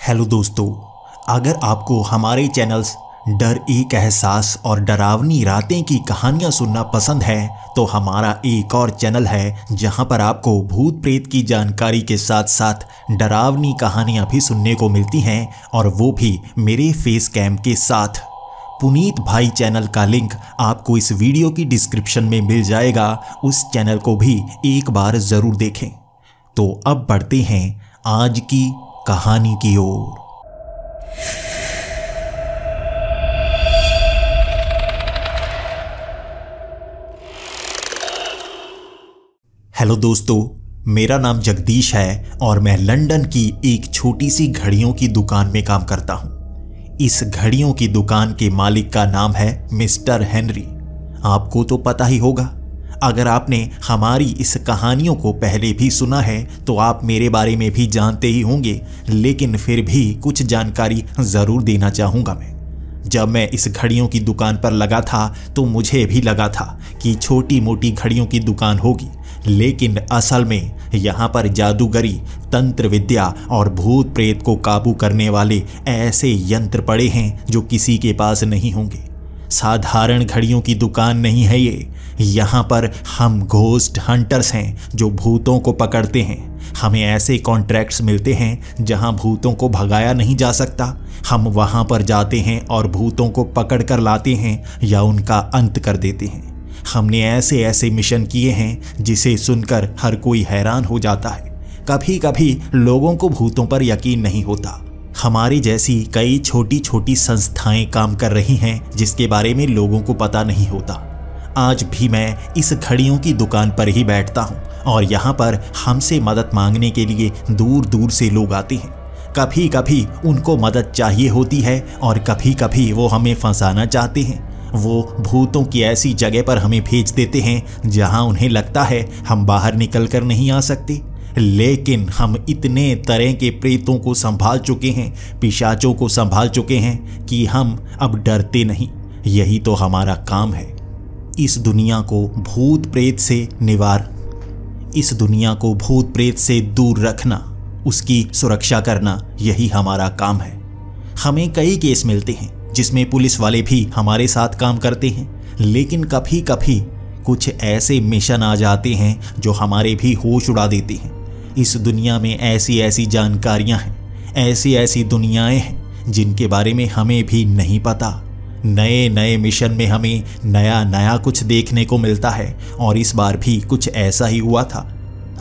Hello दोस्तों, अगर आपको हमारे चैनल्स डर एक एहसास और डरावनी रातें की कहानियां सुनना पसंद है तो हमारा एक और चैनल है जहां पर आपको भूत प्रेत की जानकारी के साथ साथ डरावनी कहानियां भी सुनने को मिलती हैं, और वो भी मेरे फेस कैम के साथ। पुनीत भाई चैनल का लिंक आपको इस वीडियो की डिस्क्रिप्शन में मिल जाएगा, उस चैनल को भी एक बार ज़रूर देखें। तो अब बढ़ते हैं आज की कहानी की ओर। हेलो दोस्तों, मेरा नाम जगदीश है और मैं लंदन की एक छोटी सी घड़ियों की दुकान में काम करता हूं। इस घड़ियों की दुकान के मालिक का नाम है मिस्टर हेनरी। आपको तो पता ही होगा, अगर आपने हमारी इस कहानियों को पहले भी सुना है तो आप मेरे बारे में भी जानते ही होंगे, लेकिन फिर भी कुछ जानकारी ज़रूर देना चाहूँगा मैं। जब मैं इस घड़ियों की दुकान पर लगा था तो मुझे भी लगा था कि छोटी मोटी घड़ियों की दुकान होगी, लेकिन असल में यहाँ पर जादूगरी, तंत्र विद्या और भूत प्रेत को काबू करने वाले ऐसे यंत्र पड़े हैं जो किसी के पास नहीं होंगे। साधारण घड़ियों की दुकान नहीं है ये। यहाँ पर हम घोस्ट हंटर्स हैं जो भूतों को पकड़ते हैं। हमें ऐसे कॉन्ट्रैक्ट्स मिलते हैं जहाँ भूतों को भगाया नहीं जा सकता। हम वहाँ पर जाते हैं और भूतों को पकड़ कर लाते हैं या उनका अंत कर देते हैं। हमने ऐसे ऐसे मिशन किए हैं जिसे सुनकर हर कोई हैरान हो जाता है। कभी कभी लोगों को भूतों पर यकीन नहीं होता। हमारी जैसी कई छोटी छोटी संस्थाएं काम कर रही हैं जिसके बारे में लोगों को पता नहीं होता। आज भी मैं इस घड़ियों की दुकान पर ही बैठता हूं और यहाँ पर हमसे मदद मांगने के लिए दूर दूर से लोग आते हैं। कभी कभी उनको मदद चाहिए होती है और कभी कभी वो हमें फंसाना चाहते हैं। वो भूतों की ऐसी जगह पर हमें भेज देते हैं जहाँ उन्हें लगता है हम बाहर निकल कर नहीं आ सकते, लेकिन हम इतने तरह के प्रेतों को संभाल चुके हैं, पिशाचों को संभाल चुके हैं कि हम अब डरते नहीं। यही तो हमारा काम है, इस दुनिया को भूत प्रेत से दूर रखना, उसकी सुरक्षा करना, यही हमारा काम है। हमें कई केस मिलते हैं जिसमें पुलिस वाले भी हमारे साथ काम करते हैं, लेकिन कभी कभी कुछ ऐसे मिशन आ जाते हैं जो हमारे भी होश उड़ा देते हैं। इस दुनिया में ऐसी ऐसी जानकारियां हैं, ऐसी ऐसी दुनियाएं हैं जिनके बारे में हमें भी नहीं पता। नए नए मिशन में हमें नया नया कुछ देखने को मिलता है, और इस बार भी कुछ ऐसा ही हुआ था।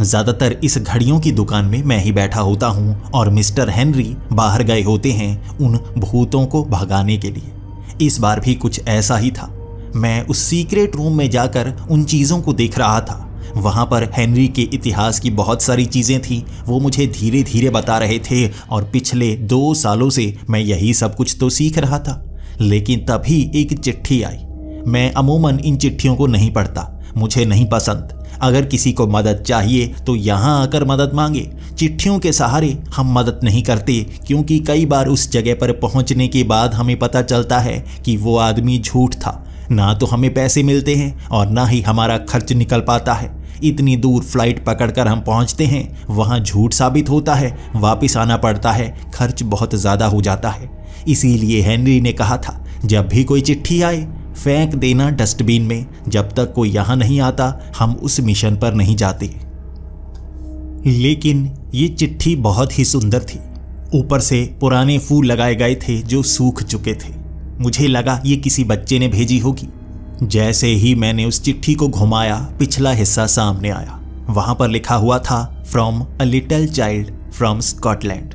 ज़्यादातर इस घड़ियों की दुकान में मैं ही बैठा होता हूँ और मिस्टर हेनरी बाहर गए होते हैं उन भूतों को भगाने के लिए। इस बार भी कुछ ऐसा ही था। मैं उस सीक्रेट रूम में जाकर उन चीज़ों को देख रहा था। वहाँ पर हेनरी के इतिहास की बहुत सारी चीज़ें थीं, वो मुझे धीरे धीरे बता रहे थे और पिछले 2 सालों से मैं यही सब कुछ तो सीख रहा था। लेकिन तभी एक चिट्ठी आई। मैं अमूमन इन चिट्ठियों को नहीं पढ़ता, मुझे नहीं पसंद। अगर किसी को मदद चाहिए तो यहाँ आकर मदद मांगे। चिट्ठियों के सहारे हम मदद नहीं करते, क्योंकि कई बार उस जगह पर पहुँचने के बाद हमें पता चलता है कि वो आदमी झूठ था। ना तो हमें पैसे मिलते हैं और ना ही हमारा खर्च निकल पाता है। इतनी दूर फ्लाइट पकड़कर हम पहुंचते हैं, वहां झूठ साबित होता है, वापस आना पड़ता है, खर्च बहुत ज़्यादा हो जाता है। इसीलिए हेनरी ने कहा था, जब भी कोई चिट्ठी आए फेंक देना डस्टबिन में। जब तक कोई यहाँ नहीं आता हम उस मिशन पर नहीं जाते। लेकिन ये चिट्ठी बहुत ही सुंदर थी। ऊपर से पुराने फूल लगाए गए थे जो सूख चुके थे। मुझे लगा ये किसी बच्चे ने भेजी होगी। जैसे ही मैंने उस चिट्ठी को घुमाया, पिछला हिस्सा सामने आया। वहां पर लिखा हुआ था, from a little child from Scotland.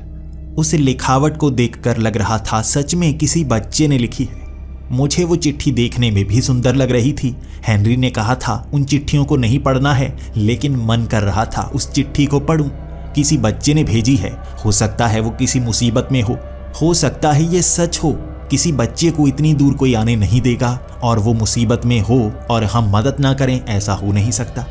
उस लिखावट को देखकर लग रहा था सच में किसी बच्चे ने लिखी है। मुझे वो चिट्ठी देखने में भी सुंदर लग रही थी। हेनरी ने कहा था उन चिट्ठियों को नहीं पढ़ना है, लेकिन मन कर रहा था उस चिट्ठी को पढूं। किसी बच्चे ने भेजी है, हो सकता है वो किसी मुसीबत में हो सकता है ये सच हो। किसी बच्चे को इतनी दूर कोई आने नहीं देगा और वो मुसीबत में हो और हम मदद ना करें, ऐसा हो नहीं सकता।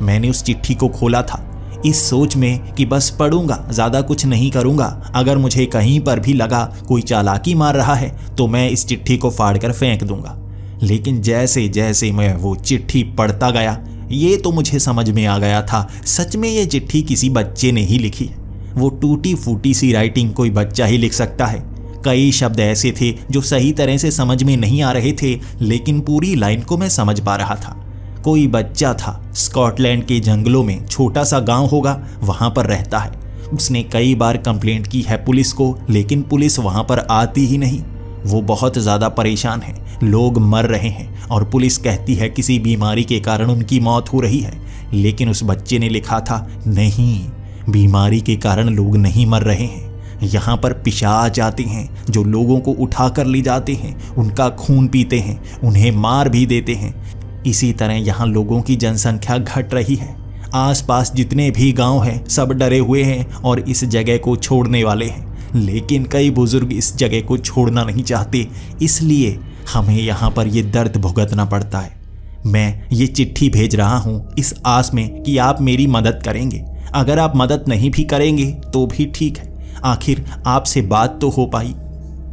मैंने उस चिट्ठी को खोला था इस सोच में कि बस पढ़ूंगा, ज़्यादा कुछ नहीं करूंगा। अगर मुझे कहीं पर भी लगा कोई चालाकी मार रहा है तो मैं इस चिट्ठी को फाड़कर फेंक दूंगा। लेकिन जैसे जैसे मैं वो चिट्ठी पढ़ता गया, ये तो मुझे समझ में आ गया था, सच में ये चिट्ठी किसी बच्चे ने ही लिखी है। वो टूटी फूटी सी राइटिंग कोई बच्चा ही लिख सकता है। कई शब्द ऐसे थे जो सही तरह से समझ में नहीं आ रहे थे, लेकिन पूरी लाइन को मैं समझ पा रहा था। कोई बच्चा था, स्कॉटलैंड के जंगलों में छोटा सा गांव होगा, वहां पर रहता है। उसने कई बार कंप्लेंट की है पुलिस को, लेकिन पुलिस वहां पर आती ही नहीं। वो बहुत ज़्यादा परेशान है, लोग मर रहे हैं और पुलिस कहती है किसी बीमारी के कारण उनकी मौत हो रही है। लेकिन उस बच्चे ने लिखा था, नहीं, बीमारी के कारण लोग नहीं मर रहे हैं, यहाँ पर पिशाच आते हैं जो लोगों को उठा कर ले जाते हैं, उनका खून पीते हैं, उन्हें मार भी देते हैं। इसी तरह यहाँ लोगों की जनसंख्या घट रही है। आसपास जितने भी गांव हैं सब डरे हुए हैं और इस जगह को छोड़ने वाले हैं, लेकिन कई बुजुर्ग इस जगह को छोड़ना नहीं चाहते, इसलिए हमें यहाँ पर ये दर्द भुगतना पड़ता है। मैं ये चिट्ठी भेज रहा हूँ इस आस में कि आप मेरी मदद करेंगे। अगर आप मदद नहीं भी करेंगे तो भी ठीक है, आखिर आपसे बात तो हो पाई।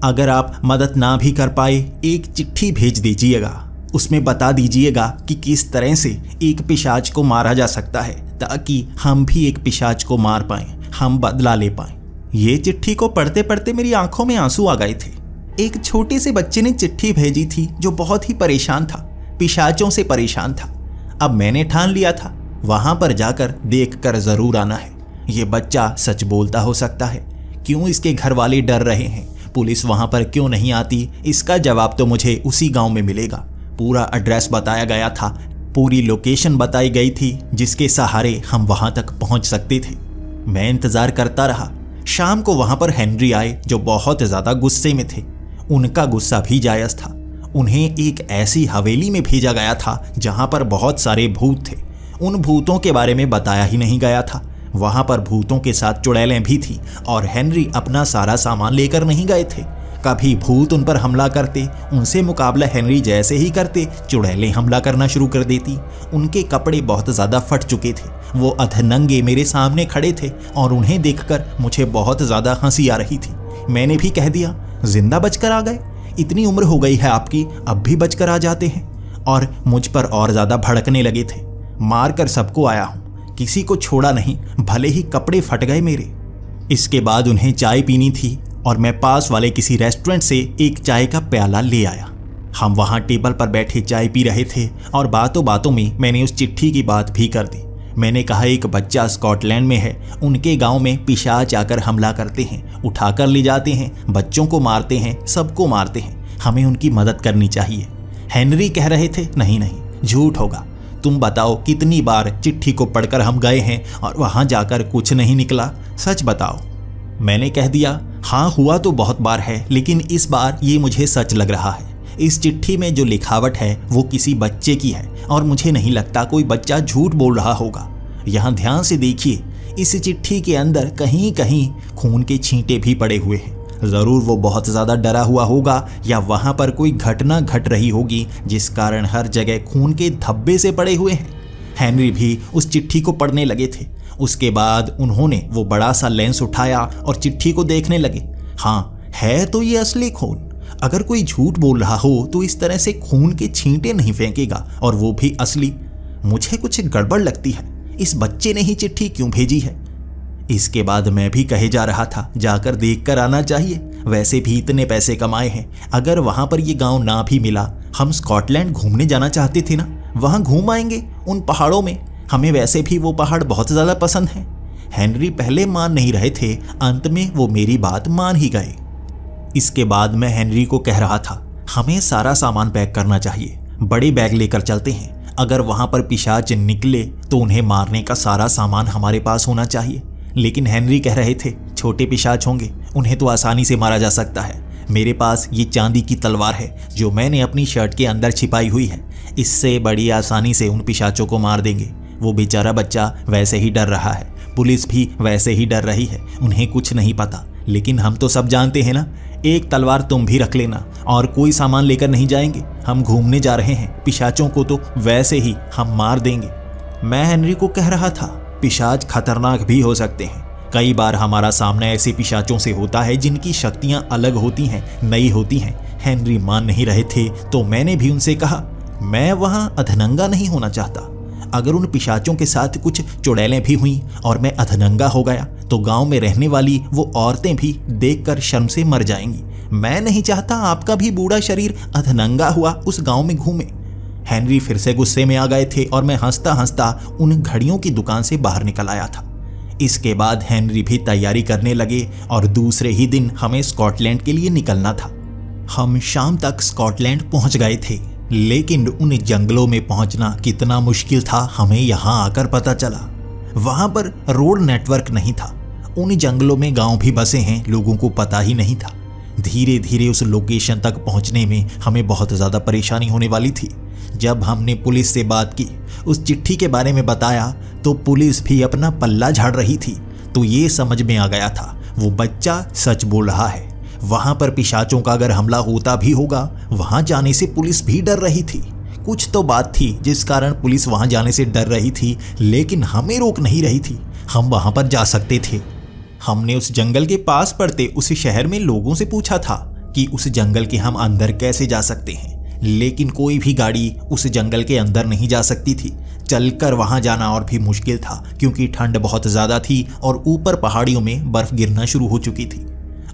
अगर आप मदद ना भी कर पाए, एक चिट्ठी भेज दीजिएगा, उसमें बता दीजिएगा कि किस तरह से एक पिशाच को मारा जा सकता है, ताकि हम भी एक पिशाच को मार पाएं, हम बदला ले पाएं। ये चिट्ठी को पढ़ते पढ़ते मेरी आंखों में आंसू आ गए थे। एक छोटे से बच्चे ने चिट्ठी भेजी थी जो बहुत ही परेशान था, पिशाचों से परेशान था। अब मैंने ठान लिया था वहां पर जाकर देख कर जरूर आना है। ये बच्चा सच बोलता हो सकता है। क्यों इसके घर वाले डर रहे हैं, पुलिस वहां पर क्यों नहीं आती, इसका जवाब तो मुझे उसी गांव में मिलेगा। पूरा एड्रेस बताया गया था, पूरी लोकेशन बताई गई थी जिसके सहारे हम वहां तक पहुंच सकते थे। मैं इंतजार करता रहा। शाम को वहां पर हेनरी आए जो बहुत ज्यादा गुस्से में थे। उनका गुस्सा भी जायज था। उन्हें एक ऐसी हवेली में भेजा गया था जहां पर बहुत सारे भूत थे। उन भूतों के बारे में बताया ही नहीं गया था। वहां पर भूतों के साथ चुड़ैलें भी थी और हेनरी अपना सारा सामान लेकर नहीं गए थे। कभी भूत उन पर हमला करते, उनसे मुकाबला हेनरी जैसे ही करते, चुड़ैलें हमला करना शुरू कर देती। उनके कपड़े बहुत ज़्यादा फट चुके थे, वो अधनंगे मेरे सामने खड़े थे और उन्हें देखकर मुझे बहुत ज़्यादा हंसी आ रही थी। मैंने भी कह दिया, जिंदा बचकर आ गए, इतनी उम्र हो गई है आपकी, अब भी बचकर आ जाते हैं। और मुझ पर और ज़्यादा भड़कने लगे थे। मार कर सबको आया हूँ, किसी को छोड़ा नहीं, भले ही कपड़े फट गए मेरे। इसके बाद उन्हें चाय पीनी थी और मैं पास वाले किसी रेस्टोरेंट से एक चाय का प्याला ले आया। हम वहाँ टेबल पर बैठे चाय पी रहे थे और बातों बातों में मैंने उस चिट्ठी की बात भी कर दी। मैंने कहा एक बच्चा स्कॉटलैंड में है, उनके गांव में पिशाच आकर हमला करते हैं, उठाकर ले जाते हैं, बच्चों को मारते हैं, सबको मारते हैं, हमें उनकी मदद करनी चाहिए। हेनरी कह रहे थे, नहीं नहीं, झूठ होगा, तुम बताओ कितनी बार चिट्ठी को पढ़कर हम गए हैं और वहां जाकर कुछ नहीं निकला, सच बताओ। मैंने कह दिया, हाँ हुआ तो बहुत बार है, लेकिन इस बार ये मुझे सच लग रहा है। इस चिट्ठी में जो लिखावट है वो किसी बच्चे की है और मुझे नहीं लगता कोई बच्चा झूठ बोल रहा होगा। यहाँ ध्यान से देखिए, इस चिट्ठी के अंदर कहीं कहीं खून के छींटे भी पड़े हुए हैं। ज़रूर वो बहुत ज़्यादा डरा हुआ होगा या वहाँ पर कोई घटना घट रही होगी जिस कारण हर जगह खून के धब्बे से पड़े हुए हैं। हेनरी भी उस चिट्ठी को पढ़ने लगे थे। उसके बाद उन्होंने वो बड़ा सा लेंस उठाया और चिट्ठी को देखने लगे। हाँ, है तो ये असली खून। अगर कोई झूठ बोल रहा हो तो इस तरह से खून के छींटे नहीं फेंकेगा, और वो भी असली। मुझे कुछ गड़बड़ लगती है, इस बच्चे ने ही चिट्ठी क्यों भेजी है। इसके बाद मैं भी कहे जा रहा था, जाकर देख कर आना चाहिए, वैसे भी इतने पैसे कमाए हैं। अगर वहां पर ये गांव ना भी मिला, हम स्कॉटलैंड घूमने जाना चाहते थे ना, वहां घूम आएंगे उन पहाड़ों में। हमें वैसे भी वो पहाड़ बहुत ज़्यादा पसंद हैं। हेनरी पहले मान नहीं रहे थे, अंत में वो मेरी बात मान ही गए। इसके बाद मैं हेनरी को कह रहा था, हमें सारा सामान पैक करना चाहिए, बड़े बैग लेकर चलते हैं। अगर वहां पर पिशाच निकले तो उन्हें मारने का सारा सामान हमारे पास होना चाहिए। लेकिन हेनरी कह रहे थे, छोटे पिशाच होंगे, उन्हें तो आसानी से मारा जा सकता है। मेरे पास ये चांदी की तलवार है जो मैंने अपनी शर्ट के अंदर छिपाई हुई है, इससे बड़ी आसानी से उन पिशाचों को मार देंगे। वो बेचारा बच्चा वैसे ही डर रहा है, पुलिस भी वैसे ही डर रही है, उन्हें कुछ नहीं पता। लेकिन हम तो सब जानते हैं ना, एक तलवार तुम भी रख लेना, और कोई सामान लेकर नहीं जाएंगे, हम घूमने जा रहे हैं, पिशाचों को तो वैसे ही हम मार देंगे। मैं हेनरी को कह रहा था, पिशाच खतरनाक भी हो सकते हैं। कई बार हमारा सामना ऐसे पिशाचों से होता है जिनकी शक्तियां अलग होती हैं, नई होती हैं। हेनरी मान नहीं रहे थे तो मैंने भी उनसे कहा, मैं वहां अधनंगा नहीं होना चाहता। अगर उन पिशाचों के साथ कुछ चुड़ैलें भी हुई और मैं अधनंगा हो गया तो गांव में रहने वाली वो औरतें भी देखकर शर्म से मर जाएंगी। मैं नहीं चाहता आपका भी बूढ़ा शरीर अधनंगा हुआ उस गांव में घूमे। हेनरी फिर से गुस्से में आ गए थे और मैं हंसता हंसता उन घड़ियों की दुकान से बाहर निकल आया था। इसके बाद हेनरी भी तैयारी करने लगे और दूसरे ही दिन हमें स्कॉटलैंड के लिए निकलना था। हम शाम तक स्कॉटलैंड पहुंच गए थे, लेकिन उन जंगलों में पहुंचना कितना मुश्किल था हमें यहां आकर पता चला। वहां पर रोड नेटवर्क नहीं था। उन जंगलों में गांव भी बसे हैं, लोगों को पता ही नहीं था। धीरे धीरे उस लोकेशन तक पहुंचने में हमें बहुत ज़्यादा परेशानी होने वाली थी। जब हमने पुलिस से बात की, उस चिट्ठी के बारे में बताया, तो पुलिस भी अपना पल्ला झाड़ रही थी। तो ये समझ में आ गया था वो बच्चा सच बोल रहा है। वहां पर पिशाचों का अगर हमला होता भी होगा, वहां जाने से पुलिस भी डर रही थी। कुछ तो बात थी जिस कारण पुलिस वहां जाने से डर रही थी, लेकिन हमें रोक नहीं रही थी। हम वहां पर जा सकते थे। हमने उस जंगल के पास पड़ते उस शहर में लोगों से पूछा था कि उस जंगल के हम अंदर कैसे जा सकते हैं, लेकिन कोई भी गाड़ी उस जंगल के अंदर नहीं जा सकती थी। चलकर वहां जाना और भी मुश्किल था, क्योंकि ठंड बहुत ज़्यादा थी और ऊपर पहाड़ियों में बर्फ गिरना शुरू हो चुकी थी।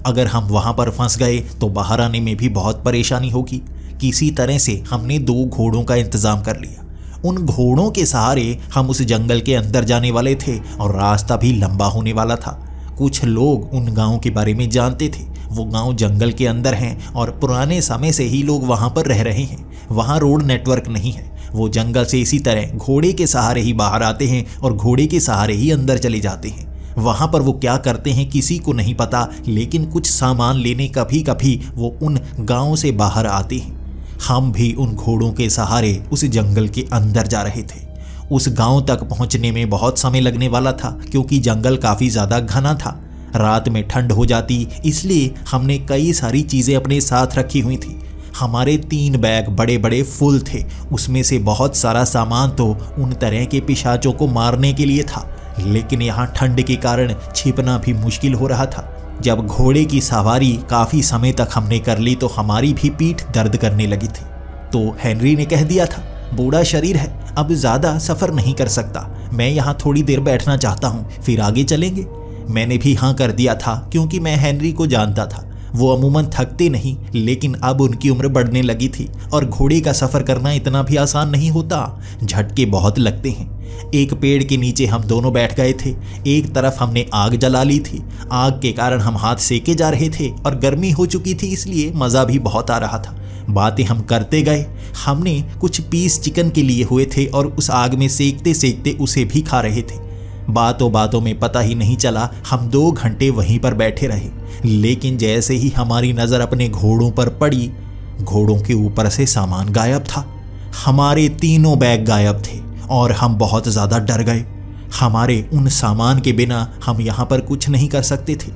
अगर हम वहां पर फंस गए तो बाहर आने में भी बहुत परेशानी होगी। किसी तरह से हमने 2 घोड़ों का इंतजाम कर लिया। उन घोड़ों के सहारे हम उस जंगल के अंदर जाने वाले थे और रास्ता भी लंबा होने वाला था। कुछ लोग उन गांव के बारे में जानते थे। वो गांव जंगल के अंदर हैं और पुराने समय से ही लोग वहां पर रह रहे हैं। वहां रोड नेटवर्क नहीं है। वो जंगल से इसी तरह घोड़े के सहारे ही बाहर आते हैं और घोड़े के सहारे ही अंदर चले जाते हैं। वहां पर वो क्या करते हैं किसी को नहीं पता, लेकिन कुछ सामान लेने कभी कभी वो उन गांव से बाहर आते हैं। हम भी उन घोड़ों के सहारे उस जंगल के अंदर जा रहे थे। उस गांव तक पहुंचने में बहुत समय लगने वाला था, क्योंकि जंगल काफ़ी ज़्यादा घना था। रात में ठंड हो जाती, इसलिए हमने कई सारी चीज़ें अपने साथ रखी हुई थी। हमारे 3 बैग बड़े बड़े फुल थे। उसमें से बहुत सारा सामान तो उन तरह के पिशाचों को मारने के लिए था, लेकिन यहाँ ठंड के कारण छिपना भी मुश्किल हो रहा था। जब घोड़े की सवारी काफ़ी समय तक हमने कर ली तो हमारी भी पीठ दर्द करने लगी थी। तो हेनरी ने कह दिया था, बूढ़ा शरीर है, अब ज़्यादा सफ़र नहीं कर सकता, मैं यहाँ थोड़ी देर बैठना चाहता हूँ, फिर आगे चलेंगे। मैंने भी हाँ कर दिया था, क्योंकि मैं हेनरी को जानता था। वो अमूमन थकते नहीं, लेकिन अब उनकी उम्र बढ़ने लगी थी और घोड़े का सफ़र करना इतना भी आसान नहीं होता। झटके बहुत लगते हैं। एक पेड़ के नीचे हम दोनों बैठ गए थे। एक तरफ हमने आग जला ली थी। आग के कारण हम हाथ सेके जा रहे थे और गर्मी हो चुकी थी, इसलिए मज़ा भी बहुत आ रहा था। बातें हम करते गए। हमने कुछ पीस चिकन के लिए हुए थे और उस आग में सेकते सेकते उसे भी खा रहे थे। बातों बातों में पता ही नहीं चला हम 2 घंटे वहीं पर बैठे रहे। लेकिन जैसे ही हमारी नज़र अपने घोड़ों पर पड़ी, घोड़ों के ऊपर से सामान गायब था। हमारे 3 बैग गायब थे और हम बहुत ज़्यादा डर गए। हमारे उन सामान के बिना हम यहाँ पर कुछ नहीं कर सकते थे।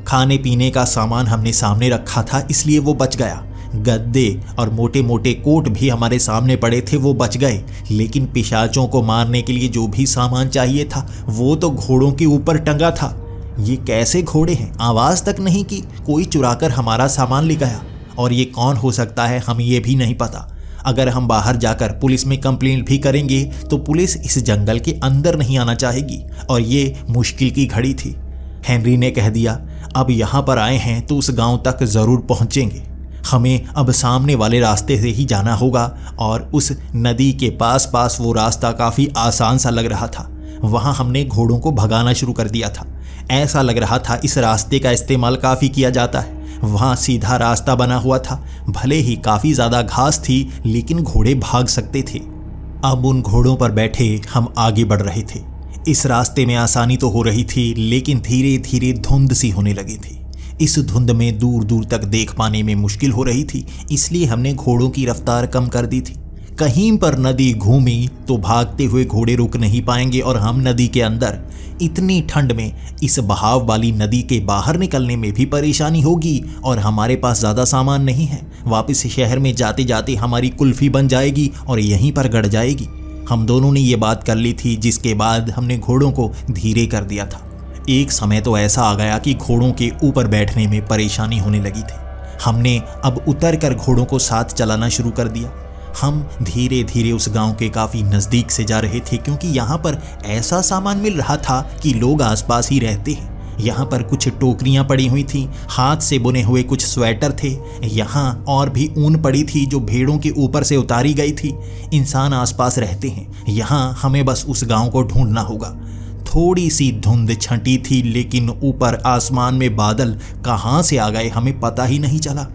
खाने पीने का सामान हमने सामने रखा था, इसलिए वो बच गया। गद्दे और मोटे मोटे कोट भी हमारे सामने पड़े थे, वो बच गए। लेकिन पिशाचों को मारने के लिए जो भी सामान चाहिए था वो तो घोड़ों के ऊपर टंगा था। ये कैसे घोड़े हैं, आवाज़ तक नहीं की, कोई चुराकर हमारा सामान ले गया। और ये कौन हो सकता है हमें ये भी नहीं पता। अगर हम बाहर जाकर पुलिस में कंप्लेंट भी करेंगे तो पुलिस इस जंगल के अंदर नहीं आना चाहेगी, और ये मुश्किल की घड़ी थी। हेनरी ने कह दिया, अब यहाँ पर आए हैं तो उस गांव तक ज़रूर पहुँचेंगे। हमें अब सामने वाले रास्ते से ही जाना होगा। और उस नदी के पास पास वो रास्ता काफ़ी आसान सा लग रहा था। वहाँ हमने घोड़ों को भगाना शुरू कर दिया था। ऐसा लग रहा था इस रास्ते का इस्तेमाल काफ़ी किया जाता है। वहाँ सीधा रास्ता बना हुआ था। भले ही काफ़ी ज़्यादा घास थी, लेकिन घोड़े भाग सकते थे। अब उन घोड़ों पर बैठे हम आगे बढ़ रहे थे। इस रास्ते में आसानी तो हो रही थी, लेकिन धीरे धीरे धुंध सी होने लगी थी। इस धुंध में दूर दूर तक देख पाने में मुश्किल हो रही थी, इसलिए हमने घोड़ों की रफ्तार कम कर दी थी। कहीं पर नदी घूमी तो भागते हुए घोड़े रुक नहीं पाएंगे और हम नदी के अंदर। इतनी ठंड में इस बहाव वाली नदी के बाहर निकलने में भी परेशानी होगी और हमारे पास ज़्यादा सामान नहीं है। वापस शहर में जाते जाते हमारी कुल्फ़ी बन जाएगी और यहीं पर गड़ जाएगी। हम दोनों ने ये बात कर ली थी, जिसके बाद हमने घोड़ों को धीरे कर दिया था। एक समय तो ऐसा आ गया कि घोड़ों के ऊपर बैठने में परेशानी होने लगी थी। हमने अब उतर कर घोड़ों को साथ चलाना शुरू कर दिया। हम धीरे धीरे उस गांव के काफ़ी नज़दीक से जा रहे थे, क्योंकि यहाँ पर ऐसा सामान मिल रहा था कि लोग आसपास ही रहते हैं। यहाँ पर कुछ टोकरियाँ पड़ी हुई थीं, हाथ से बुने हुए कुछ स्वेटर थे, यहाँ और भी ऊन पड़ी थी जो भेड़ों के ऊपर से उतारी गई थी। इंसान आसपास रहते हैं, यहाँ हमें बस उस गांव को ढूंढना होगा। थोड़ी सी धुंध छंटी थी, लेकिन ऊपर आसमान में बादल कहाँ से आ गए हमें पता ही नहीं चला।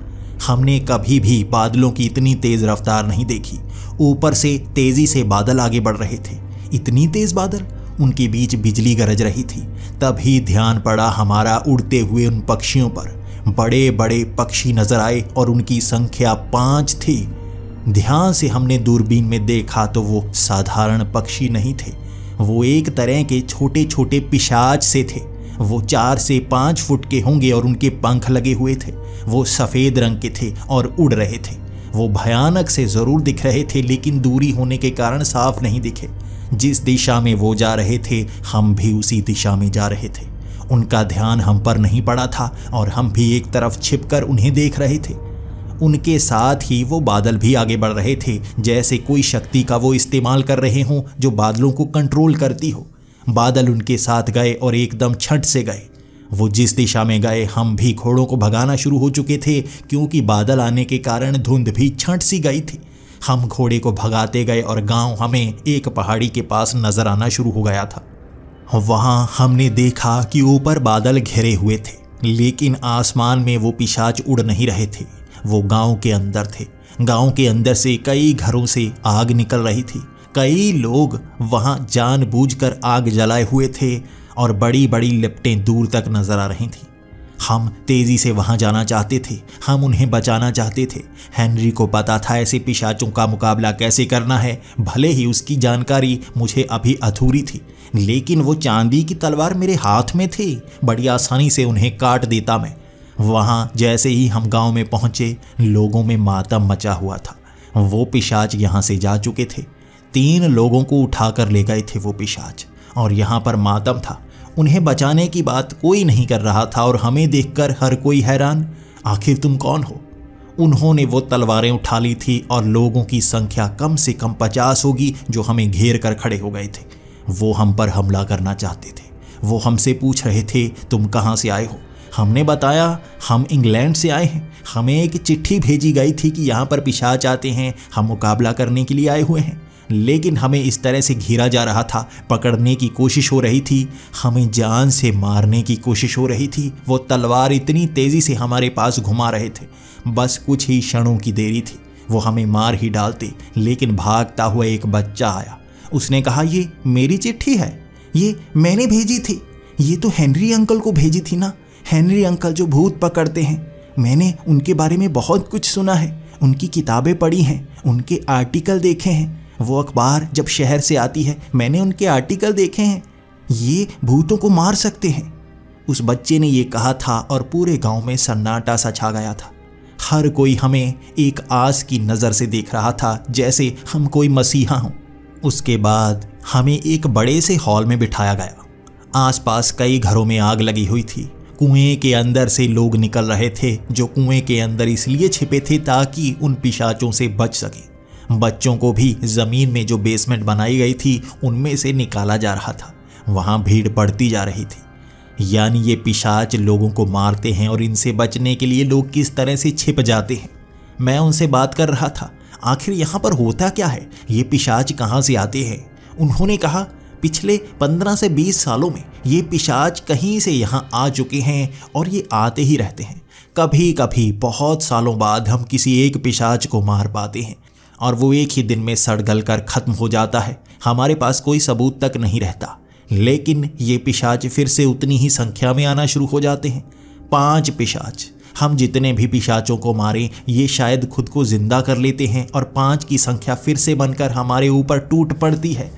हमने कभी भी बादलों की इतनी तेज रफ्तार नहीं देखी। ऊपर से तेजी से बादल आगे बढ़ रहे थे, इतनी तेज बादल, उनके बीच बिजली गरज रही थी। तभी ध्यान पड़ा हमारा उड़ते हुए उन पक्षियों पर। बड़े बड़े पक्षी नजर आए और उनकी संख्या 5 थी। ध्यान से हमने दूरबीन में देखा तो वो साधारण पक्षी नहीं थे, वो एक तरह के छोटे छोटे पिशाच से थे। वो 4 से 5 फुट के होंगे और उनके पंख लगे हुए थे। वो सफ़ेद रंग के थे और उड़ रहे थे। वो भयानक से ज़रूर दिख रहे थे, लेकिन दूरी होने के कारण साफ नहीं दिखे। जिस दिशा में वो जा रहे थे हम भी उसी दिशा में जा रहे थे। उनका ध्यान हम पर नहीं पड़ा था और हम भी एक तरफ छिपकर उन्हें देख रहे थे। उनके साथ ही वो बादल भी आगे बढ़ रहे थे, जैसे कोई शक्ति का वो इस्तेमाल कर रहे हों जो बादलों को कंट्रोल करती हो। बादल उनके साथ गए और एकदम छट से गए। वो जिस दिशा में गए हम भी घोड़ों को भगाना शुरू हो चुके थे, क्योंकि बादल आने के कारण धुंध भी छट सी गई थी। हम घोड़े को भगाते गए और गांव हमें एक पहाड़ी के पास नजर आना शुरू हो गया था। वहां हमने देखा कि ऊपर बादल घिरे हुए थे, लेकिन आसमान में वो पिशाच उड़ नहीं रहे थे। वो गांव के अंदर थे। गांव के अंदर से कई घरों से आग निकल रही थी। कई लोग वहां जानबूझकर आग जलाए हुए थे और बड़ी बड़ी लिपटें दूर तक नजर आ रही थीं। हम तेजी से वहां जाना चाहते थे, हम उन्हें बचाना चाहते थे। हेनरी को पता था ऐसे पिशाचों का मुकाबला कैसे करना है, भले ही उसकी जानकारी मुझे अभी अधूरी थी, लेकिन वो चांदी की तलवार मेरे हाथ में थी। बड़ी आसानी से उन्हें काट देता मैं। वहां जैसे ही हम गांव में पहुंचे, लोगों में मातम मचा हुआ था। वो पिशाच यहां से जा चुके थे। 3 लोगों को उठाकर ले गए थे वो पिशाच, और यहाँ पर मातम था। उन्हें बचाने की बात कोई नहीं कर रहा था और हमें देखकर हर कोई हैरान, आखिर तुम कौन हो? उन्होंने वो तलवारें उठा ली थी और लोगों की संख्या कम से कम 50 होगी जो हमें घेर कर खड़े हो गए थे। वो हम पर हमला करना चाहते थे। वो हमसे पूछ रहे थे तुम कहाँ से आए हो? हमने बताया हम इंग्लैंड से आए हैं। हमें एक चिट्ठी भेजी गई थी कि यहाँ पर पिशाच आते हैं, हम मुकाबला करने के लिए आए हुए हैं। लेकिन हमें इस तरह से घेरा जा रहा था, पकड़ने की कोशिश हो रही थी, हमें जान से मारने की कोशिश हो रही थी। वो तलवार इतनी तेज़ी से हमारे पास घुमा रहे थे, बस कुछ ही क्षणों की देरी थी, वो हमें मार ही डालते। लेकिन भागता हुआ एक बच्चा आया। उसने कहा ये मेरी चिट्ठी है, ये मैंने भेजी थी। ये तो हेनरी अंकल को भेजी थी ना, हेनरी अंकल जो भूत पकड़ते हैं। मैंने उनके बारे में बहुत कुछ सुना है, उनकी किताबें पढ़ी हैं, उनके आर्टिकल देखे हैं। वो अखबार जब शहर से आती है मैंने उनके आर्टिकल देखे हैं। ये भूतों को मार सकते हैं। उस बच्चे ने ये कहा था और पूरे गांव में सन्नाटा सा छा गया था। हर कोई हमें एक आस की नज़र से देख रहा था, जैसे हम कोई मसीहा हों। उसके बाद हमें एक बड़े से हॉल में बिठाया गया। आसपास कई घरों में आग लगी हुई थी। कुएं के अंदर से लोग निकल रहे थे, जो कुएं के अंदर इसलिए छिपे थे ताकि उन पिशाचों से बच सके। बच्चों को भी जमीन में जो बेसमेंट बनाई गई थी उनमें से निकाला जा रहा था। वहां भीड़ बढ़ती जा रही थी। यानी ये पिशाच लोगों को मारते हैं और इनसे बचने के लिए लोग किस तरह से छिप जाते हैं। मैं उनसे बात कर रहा था, आखिर यहाँ पर होता क्या है, ये पिशाच कहाँ से आते हैं? उन्होंने कहा पिछले 15 से 20 सालों में ये पिशाच कहीं से यहाँ आ चुके हैं और ये आते ही रहते हैं। कभी कभी बहुत सालों बाद हम किसी एक पिशाच को मार पाते हैं और वो एक ही दिन में सड़ गल कर खत्म हो जाता है। हमारे पास कोई सबूत तक नहीं रहता, लेकिन ये पिशाच फिर से उतनी ही संख्या में आना शुरू हो जाते हैं। 5 पिशाच। हम जितने भी पिशाचों को मारें ये शायद खुद को जिंदा कर लेते हैं और 5 की संख्या फिर से बनकर हमारे ऊपर टूट पड़ती है।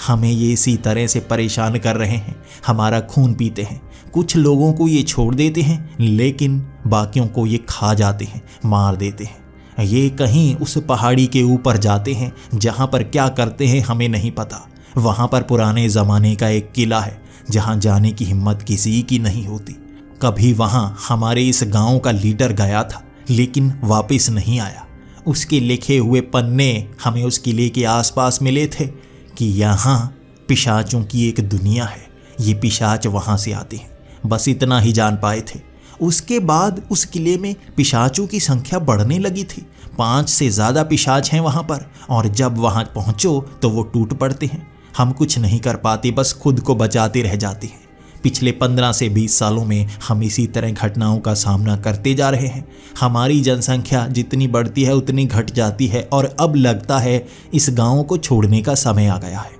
हमें ये इसी तरह से परेशान कर रहे हैं, हमारा खून पीते हैं। कुछ लोगों को ये छोड़ देते हैं, लेकिन बाकियों को ये खा जाते हैं, मार देते हैं। ये कहीं उस पहाड़ी के ऊपर जाते हैं, जहाँ पर क्या करते हैं हमें नहीं पता। वहाँ पर पुराने ज़माने का एक किला है, जहाँ जाने की हिम्मत किसी की नहीं होती। कभी वहाँ हमारे इस गांव का लीडर गया था, लेकिन वापस नहीं आया। उसके लिखे हुए पन्ने हमें उस किले के आसपास मिले थे कि यहाँ पिशाचों की एक दुनिया है, ये पिशाच वहाँ से आते हैं। बस इतना ही जान पाए थे। उसके बाद उस किले में पिशाचों की संख्या बढ़ने लगी थी। 5 से ज़्यादा पिशाच हैं वहाँ पर, और जब वहाँ पहुँचो तो वो टूट पड़ते हैं। हम कुछ नहीं कर पाते, बस खुद को बचाते रह जाते हैं। पिछले 15 से 20 सालों में हम इसी तरह घटनाओं का सामना करते जा रहे हैं। हमारी जनसंख्या जितनी बढ़ती है उतनी घट जाती है, और अब लगता है इस गांव को छोड़ने का समय आ गया है।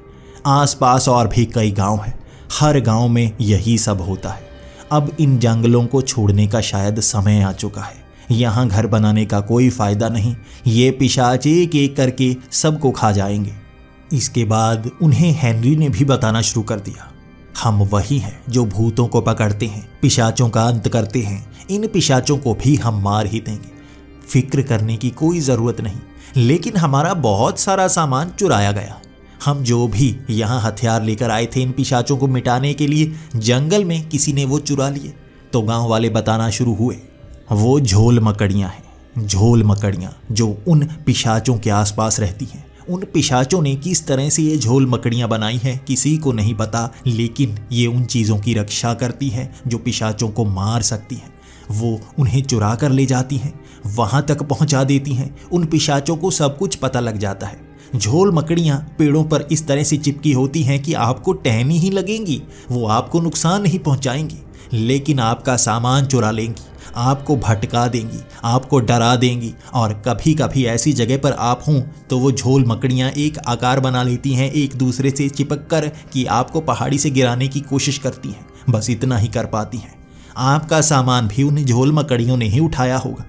आसपास और भी कई गांव हैं, हर गांव में यही सब होता है। अब इन जंगलों को छोड़ने का शायद समय आ चुका है। यहाँ घर बनाने का कोई फायदा नहीं, ये पिशाच एक एक करके सबको खा जाएंगे। इसके बाद उन्हें हेनरी ने भी बताना शुरू कर दिया, हम वही हैं जो भूतों को पकड़ते हैं, पिशाचों का अंत करते हैं। इन पिशाचों को भी हम मार ही देंगे, फिक्र करने की कोई ज़रूरत नहीं। लेकिन हमारा बहुत सारा सामान चुराया गया। हम जो भी यहाँ हथियार लेकर आए थे इन पिशाचों को मिटाने के लिए, जंगल में किसी ने वो चुरा लिए। तो गांव वाले बताना शुरू हुए, वो झोल मकड़ियाँ हैं, झोल मकड़ियाँ जो उन पिशाचों के आसपास रहती हैं। उन पिशाचों ने किस तरह से ये झोल मकड़ियाँ बनाई हैं किसी को नहीं पता, लेकिन ये उन चीज़ों की रक्षा करती हैं जो पिशाचों को मार सकती हैं। वो उन्हें चुरा कर ले जाती हैं, वहाँ तक पहुँचा देती हैं। उन पिशाचों को सब कुछ पता लग जाता है। झोल मकड़ियाँ पेड़ों पर इस तरह से चिपकी होती हैं कि आपको टहनी ही लगेंगी, वो आपको नुकसान नहीं पहुँचाएंगी, लेकिन आपका सामान चुरा लेंगी, आपको भटका देंगी, आपको डरा देंगी। और कभी कभी ऐसी जगह पर आप हों तो वो झोल मकड़ियाँ एक आकार बना लेती हैं एक दूसरे से चिपक कर कि आपको पहाड़ी से गिराने की कोशिश करती हैं। बस इतना ही कर पाती हैं। आपका सामान भी उन झोल मकड़ियों ने ही उठाया होगा।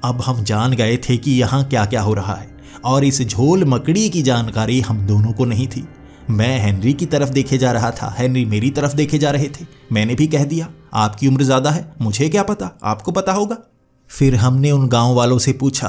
अब हम जान गए थे कि यहाँ क्या क्या हो रहा है, और इस झोल मकड़ी की जानकारी हम दोनों को नहीं थी। मैं हेनरी की तरफ देखे जा रहा था, हेनरी मेरी तरफ देखे जा रहे थे। मैंने भी कह दिया, आपकी उम्र ज़्यादा है, मुझे क्या पता, आपको पता होगा। फिर हमने उन गांव वालों से पूछा,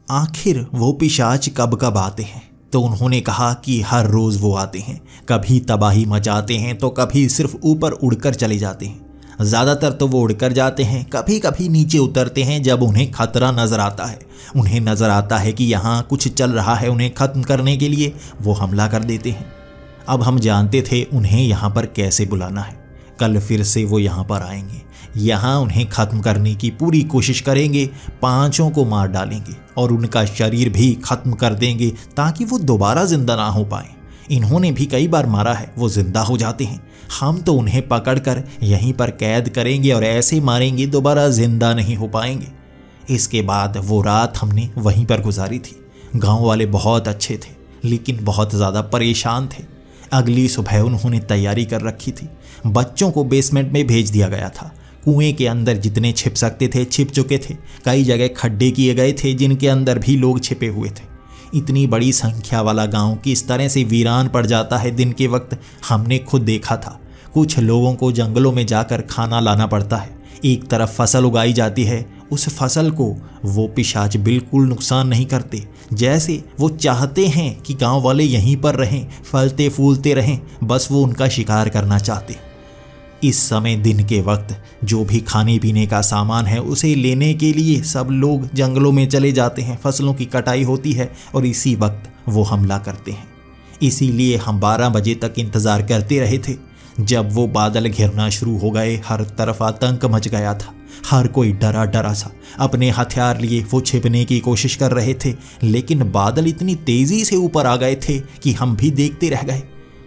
आखिर वो पिशाच कब कब आते हैं? तो उन्होंने कहा कि हर रोज़ वो आते हैं, कभी तबाही मचाते हैं तो कभी सिर्फ ऊपर उड़कर चले जाते हैं। ज़्यादातर तो वो उड़कर जाते हैं, कभी कभी नीचे उतरते हैं जब उन्हें खतरा नज़र आता है। उन्हें नज़र आता है कि यहाँ कुछ चल रहा है, उन्हें ख़त्म करने के लिए वो हमला कर देते हैं। अब हम जानते थे उन्हें यहाँ पर कैसे बुलाना है। कल फिर से वो यहाँ पर आएंगे, यहाँ उन्हें ख़त्म करने की पूरी कोशिश करेंगे, 5 को मार डालेंगे और उनका शरीर भी ख़त्म कर देंगे ताकि वो दोबारा ज़िंदा ना हो पाए। इन्होंने भी कई बार मारा है, वो ज़िंदा हो जाते हैं। हम तो उन्हें पकड़कर यहीं पर कैद करेंगे और ऐसे मारेंगे दोबारा ज़िंदा नहीं हो पाएंगे। इसके बाद वो रात हमने वहीं पर गुजारी थी। गांव वाले बहुत अच्छे थे, लेकिन बहुत ज़्यादा परेशान थे। अगली सुबह उन्होंने तैयारी कर रखी थी। बच्चों को बेसमेंट में भेज दिया गया था। कुएं के अंदर जितने छिप सकते थे छिप चुके थे। कई जगह खड्डे किए गए थे जिनके अंदर भी लोग छिपे हुए थे। इतनी बड़ी संख्या वाला गांव किस तरह से वीरान पड़ जाता है दिन के वक्त, हमने खुद देखा था। कुछ लोगों को जंगलों में जाकर खाना लाना पड़ता है। एक तरफ फसल उगाई जाती है, उस फसल को वो पिशाच बिल्कुल नुकसान नहीं करते। जैसे वो चाहते हैं कि गांव वाले यहीं पर रहें, फलते फूलते रहें, बस वो उनका शिकार करना चाहते। इस समय दिन के वक्त जो भी खाने पीने का सामान है उसे लेने के लिए सब लोग जंगलों में चले जाते हैं। फसलों की कटाई होती है और इसी वक्त वो हमला करते हैं। इसीलिए हम 12 बजे तक इंतज़ार करते रहे थे। जब वो बादल घिरना शुरू हो गए, हर तरफ आतंक मच गया था। हर कोई डरा डरा सा अपने हथियार लिए वो छिपने की कोशिश कर रहे थे, लेकिन बादल इतनी तेज़ी से ऊपर आ गए थे कि हम भी देखते रह गए।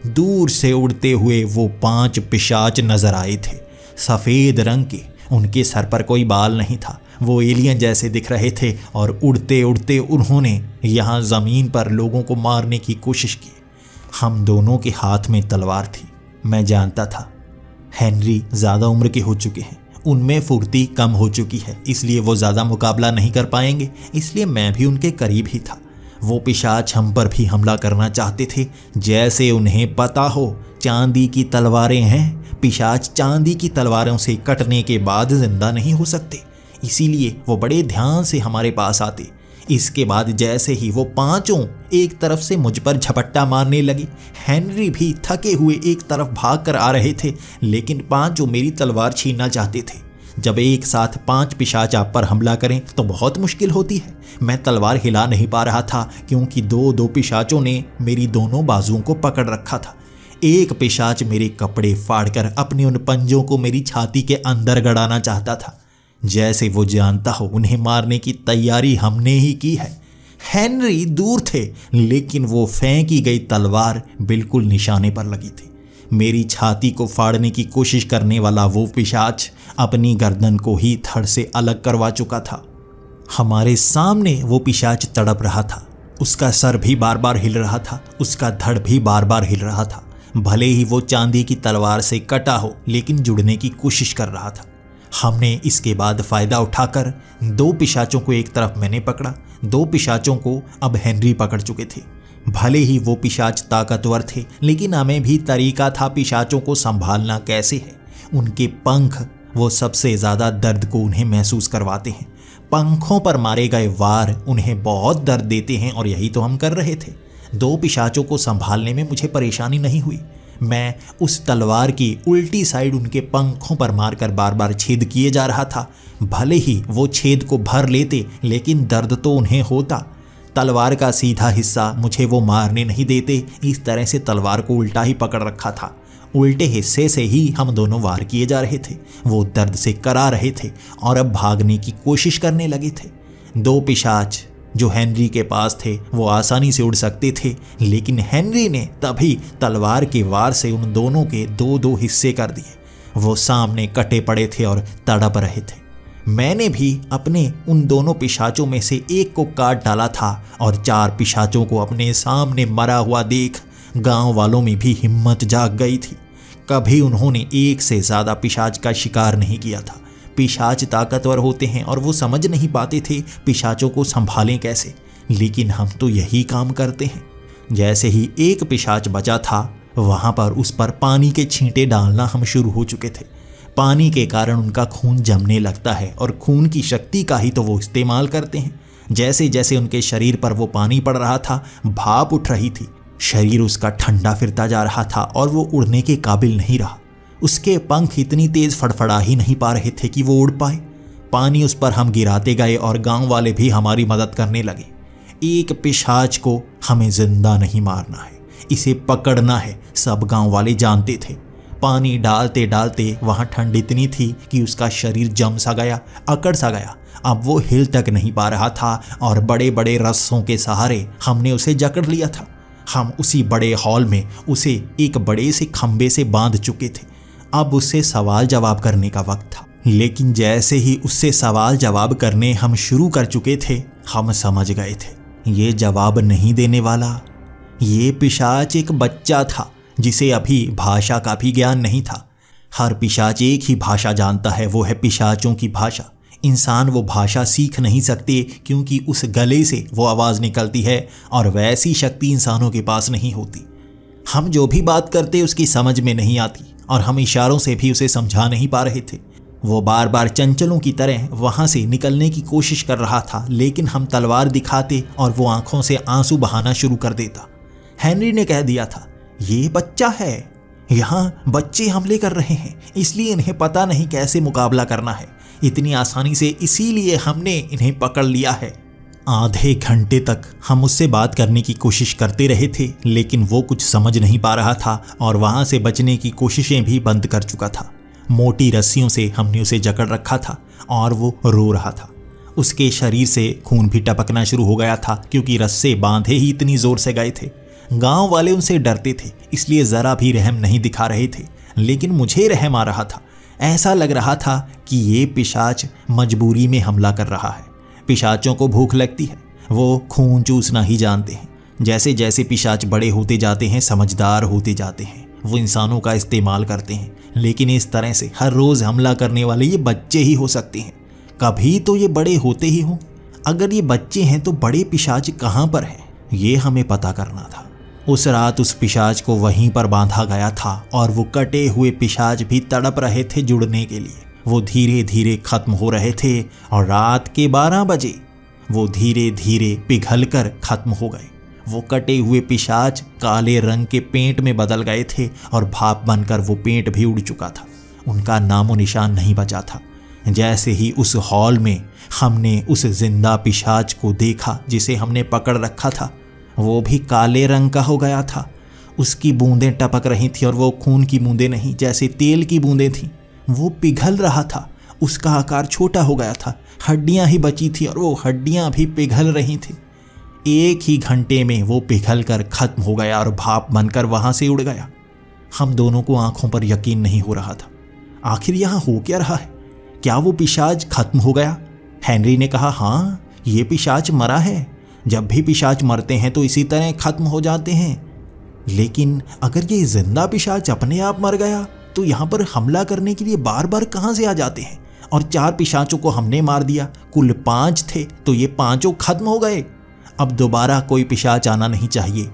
दूर से उड़ते हुए वो 5 पिशाच नजर आए थे, सफ़ेद रंग के। उनके सर पर कोई बाल नहीं था, वो एलियन जैसे दिख रहे थे और उड़ते उड़ते उन्होंने यहाँ ज़मीन पर लोगों को मारने की कोशिश की। हम दोनों के हाथ में तलवार थी। मैं जानता था हेनरी ज़्यादा उम्र के हो चुके हैं, उनमें फुर्ती कम हो चुकी है, इसलिए वो ज़्यादा मुकाबला नहीं कर पाएंगे। इसलिए मैं भी उनके करीब ही था। वो पिशाच हम पर भी हमला करना चाहते थे। जैसे उन्हें पता हो चांदी की तलवारें हैं, पिशाच चांदी की तलवारों से कटने के बाद जिंदा नहीं हो सकते, इसीलिए वो बड़े ध्यान से हमारे पास आते। इसके बाद जैसे ही वो 5 एक तरफ से मुझ पर झपट्टा मारने लगे, हेनरी भी थके हुए एक तरफ भाग कर आ रहे थे, लेकिन 5 मेरी तलवार छीनना चाहते थे। जब एक साथ 5 पिशाच आप पर हमला करें तो बहुत मुश्किल होती है। मैं तलवार हिला नहीं पा रहा था क्योंकि दो पिशाचों ने मेरी दोनों बाजुओं को पकड़ रखा था। एक पिशाच मेरे कपड़े फाड़कर अपने उन पंजों को मेरी छाती के अंदर गड़ाना चाहता था, जैसे वो जानता हो उन्हें मारने की तैयारी हमने ही की है। हेनरी दूर थे, लेकिन वो फेंकी गई तलवार बिल्कुल निशाने पर लगी थी। मेरी छाती को फाड़ने की कोशिश करने वाला वो पिशाच अपनी गर्दन को ही धड़ से अलग करवा चुका था। हमारे सामने वो पिशाच तड़प रहा था। उसका सर भी बार बार हिल रहा था, उसका धड़ भी बार बार हिल रहा था। भले ही वो चांदी की तलवार से कटा हो, लेकिन जुड़ने की कोशिश कर रहा था। हमने इसके बाद फायदा उठाकर 2 पिशाचों को एक तरफ मैंने पकड़ा, 2 पिशाचों को अब हेनरी पकड़ चुके थे। भले ही वो पिशाच ताकतवर थे, लेकिन हमें भी तरीका था पिशाचों को संभालना कैसे है। उनके पंख वो सबसे ज्यादा दर्द को उन्हें महसूस करवाते हैं। पंखों पर मारे गए वार उन्हें बहुत दर्द देते हैं और यही तो हम कर रहे थे। 2 पिशाचों को संभालने में मुझे परेशानी नहीं हुई। मैं उस तलवार की उल्टी साइड उनके पंखों पर मारकर बार बार छेद किए जा रहा था। भले ही वो छेद को भर लेते, लेकिन दर्द तो उन्हें होता। तलवार का सीधा हिस्सा मुझे वो मारने नहीं देते, इस तरह से तलवार को उल्टा ही पकड़ रखा था। उल्टे हिस्से से ही हम दोनों वार किए जा रहे थे। वो दर्द से करा रहे थे और अब भागने की कोशिश करने लगे थे। 2 पिशाच जो हेनरी के पास थे वो आसानी से उड़ सकते थे, लेकिन हेनरी ने तभी तलवार के वार से उन दोनों के 2-2 हिस्से कर दिए। वो सामने कटे पड़े थे और तड़प रहे थे। मैंने भी अपने उन दोनों पिशाचों में से एक को काट डाला था और 4 पिशाचों को अपने सामने मरा हुआ देख गांव वालों में भी हिम्मत जाग गई थी। कभी उन्होंने एक से ज्यादा पिशाच का शिकार नहीं किया था। पिशाच ताकतवर होते हैं और वो समझ नहीं पाते थे पिशाचों को संभालें कैसे, लेकिन हम तो यही काम करते हैं। जैसे ही एक पिशाच बचा था, वहां पर उस पर पानी के छींटे डालना हम शुरू हो चुके थे। पानी के कारण उनका खून जमने लगता है और खून की शक्ति का ही तो वो इस्तेमाल करते हैं। जैसे जैसे उनके शरीर पर वो पानी पड़ रहा था, भाप उठ रही थी। शरीर उसका ठंडा फिरता जा रहा था और वो उड़ने के काबिल नहीं रहा। उसके पंख इतनी तेज फड़फड़ा ही नहीं पा रहे थे कि वो उड़ पाए। पानी उस पर हम गिराते गए और गांव वाले भी हमारी मदद करने लगे। एक पिशाच को हमें जिंदा नहीं मारना है, इसे पकड़ना है, सब गांव वाले जानते थे। पानी डालते डालते वहां ठंड इतनी थी कि उसका शरीर जम सा गया, अकड़ सा गया। अब वो हिल तक नहीं पा रहा था और बड़े बड़े रस्सों के सहारे हमने उसे जकड़ लिया था। हम उसी बड़े हॉल में उसे एक बड़े से खंबे से बांध चुके थे। अब उससे सवाल जवाब करने का वक्त था। लेकिन जैसे ही उससे सवाल जवाब करने हम शुरू कर चुके थे, हम समझ गए थे ये जवाब नहीं देने वाला। ये पिशाच एक बच्चा था जिसे अभी भाषा का भी ज्ञान नहीं था। हर पिशाच एक ही भाषा जानता है, वो है पिशाचों की भाषा। इंसान वो भाषा सीख नहीं सकते क्योंकि उस गले से वो आवाज़ निकलती है और वैसी शक्ति इंसानों के पास नहीं होती। हम जो भी बात करते उसकी समझ में नहीं आती और हम इशारों से भी उसे समझा नहीं पा रहे थे। वो बार बार चंचलों की तरह वहाँ से निकलने की कोशिश कर रहा था, लेकिन हम तलवार दिखाते और वो आंखों से आंसू बहाना शुरू कर देता। हेनरी ने कह दिया था, ये बच्चा है, यहाँ बच्चे हमले कर रहे हैं, इसलिए इन्हें पता नहीं कैसे मुकाबला करना है। इतनी आसानी से इसीलिए हमने इन्हें पकड़ लिया है। आधे घंटे तक हम उससे बात करने की कोशिश करते रहे थे, लेकिन वो कुछ समझ नहीं पा रहा था और वहाँ से बचने की कोशिशें भी बंद कर चुका था। मोटी रस्सियों से हमने उसे जकड़ रखा था और वो रो रहा था। उसके शरीर से खून भी टपकना शुरू हो गया था क्योंकि रस्से बांधे ही इतनी जोर से गए थे। गांव वाले उनसे डरते थे, इसलिए ज़रा भी रहम नहीं दिखा रहे थे, लेकिन मुझे रहम आ रहा था। ऐसा लग रहा था कि ये पिशाच मजबूरी में हमला कर रहा है। पिशाचों को भूख लगती है, वो खून चूसना ही जानते हैं। जैसे जैसे पिशाच बड़े होते जाते हैं, समझदार होते जाते हैं, वो इंसानों का इस्तेमाल करते हैं। लेकिन इस तरह से हर रोज़ हमला करने वाले ये बच्चे ही हो सकते हैं, कभी तो ये बड़े होते ही हों। अगर ये बच्चे हैं तो बड़े पिशाच कहाँ पर हैं, ये हमें पता करना था। उस रात उस पिशाच को वहीं पर बांधा गया था और वो कटे हुए पिशाच भी तड़प रहे थे जुड़ने के लिए। वो धीरे धीरे खत्म हो रहे थे और रात के 12 बजे वो धीरे धीरे पिघलकर खत्म हो गए। वो कटे हुए पिशाच काले रंग के पेंट में बदल गए थे और भाप बनकर वो पेंट भी उड़ चुका था। उनका नामो निशान नहीं बचा था। जैसे ही उस हॉल में हमने उस जिंदा पिशाच को देखा जिसे हमने पकड़ रखा था, वो भी काले रंग का हो गया था। उसकी बूंदें टपक रही थी और वो खून की बूंदें नहीं, जैसे तेल की बूंदें थीं। वो पिघल रहा था, उसका आकार छोटा हो गया था, हड्डियां ही बची थी और वो हड्डियां भी पिघल रही थी। एक ही घंटे में वो पिघल कर खत्म हो गया और भाप बनकर वहां से उड़ गया। हम दोनों को आंखों पर यकीन नहीं हो रहा था। आखिर यहां हो क्या रहा है? क्या वो पिशाच खत्म हो गया? हेनरी ने कहा, हाँ, ये पिशाच मरा है। जब भी पिशाच मरते हैं तो इसी तरह खत्म हो जाते हैं। लेकिन अगर ये जिंदा पिशाच अपने आप मर गया तो यहाँ पर हमला करने के लिए बार बार कहाँ से आ जाते हैं? और 4 पिशाचों को हमने मार दिया, कुल 5 थे, तो ये 5 खत्म हो गए। अब दोबारा कोई पिशाच आना नहीं चाहिए।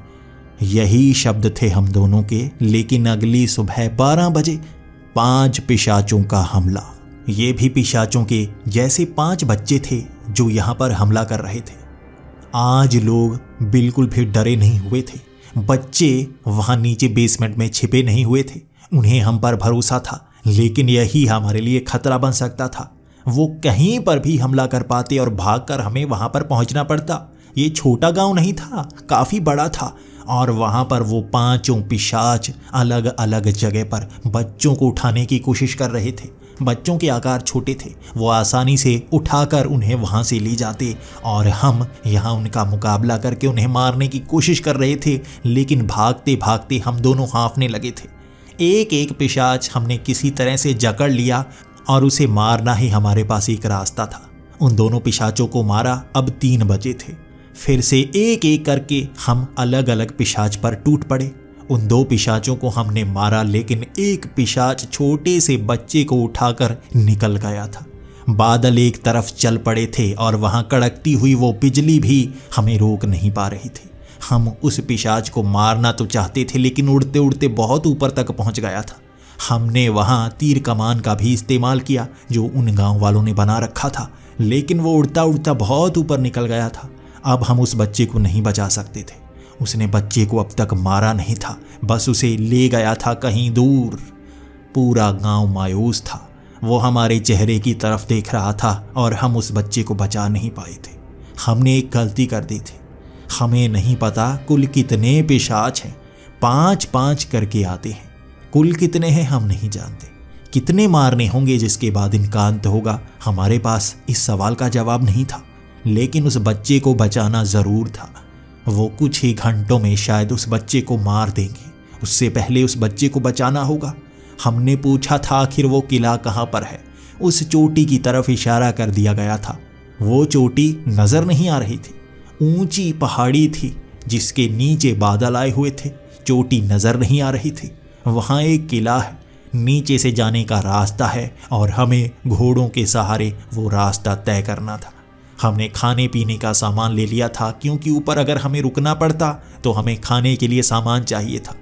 यही शब्द थे हम दोनों के। लेकिन अगली सुबह 12 बजे 5 पिशाचों का हमला। ये भी पिशाचों के जैसे 5 बच्चे थे जो यहाँ पर हमला कर रहे थे। आज लोग बिल्कुल भी डरे नहीं हुए थे। बच्चे वहां नीचे बेसमेंट में छिपे नहीं हुए थे। उन्हें हम पर भरोसा था, लेकिन यही हमारे लिए खतरा बन सकता था। वो कहीं पर भी हमला कर पाते और भागकर हमें वहां पर पहुंचना पड़ता। ये छोटा गांव नहीं था, काफी बड़ा था। और वहां पर वो 5 पिशाच अलग अलग जगह पर बच्चों को उठाने की कोशिश कर रहे थे। बच्चों के आकार छोटे थे, वो आसानी से उठाकर उन्हें वहां से ले जाते और हम यहाँ उनका मुकाबला करके उन्हें मारने की कोशिश कर रहे थे। लेकिन भागते भागते हम दोनों हाँफने लगे थे। एक एक पिशाच हमने किसी तरह से जकड़ लिया और उसे मारना ही हमारे पास एक रास्ता था। उन दोनों पिशाचों को मारा। अब 3 बजे थे। फिर से एक एक करके हम अलग अलग पिशाच पर टूट पड़े। उन 2 पिशाचों को हमने मारा, लेकिन एक पिशाच छोटे से बच्चे को उठाकर निकल गया था। बादल एक तरफ चल पड़े थे और वहां कड़कती हुई वो बिजली भी हमें रोक नहीं पा रही थी। हम उस पिशाच को मारना तो चाहते थे, लेकिन उड़ते उड़ते बहुत ऊपर तक पहुंच गया था। हमने वहां तीर कमान का भी इस्तेमाल किया जो उन गांव वालों ने बना रखा था, लेकिन वो उड़ता उड़ता बहुत ऊपर निकल गया था। अब हम उस बच्चे को नहीं बचा सकते थे। उसने बच्चे को अब तक मारा नहीं था, बस उसे ले गया था कहीं दूर। पूरा गांव मायूस था। वो हमारे चेहरे की तरफ देख रहा था और हम उस बच्चे को बचा नहीं पाए थे। हमने एक गलती कर दी थी। हमें नहीं पता कुल कितने पिशाच हैं। 5-5 करके आते हैं। कुल कितने हैं हम नहीं जानते। कितने मारने होंगे जिसके बाद इनका अंत होगा, हमारे पास इस सवाल का जवाब नहीं था। लेकिन उस बच्चे को बचाना जरूर था। वो कुछ ही घंटों में शायद उस बच्चे को मार देंगे। उससे पहले उस बच्चे को बचाना होगा। हमने पूछा था आखिर वो किला कहाँ पर है। उस चोटी की तरफ इशारा कर दिया गया था। वो चोटी नजर नहीं आ रही थी। ऊंची पहाड़ी थी जिसके नीचे बादल आए हुए थे। चोटी नजर नहीं आ रही थी। वहां एक किला है, नीचे से जाने का रास्ता है और हमें घोड़ों के सहारे वो रास्ता तय करना था। हमने खाने पीने का सामान ले लिया था, क्योंकि ऊपर अगर हमें रुकना पड़ता तो हमें खाने के लिए सामान चाहिए था।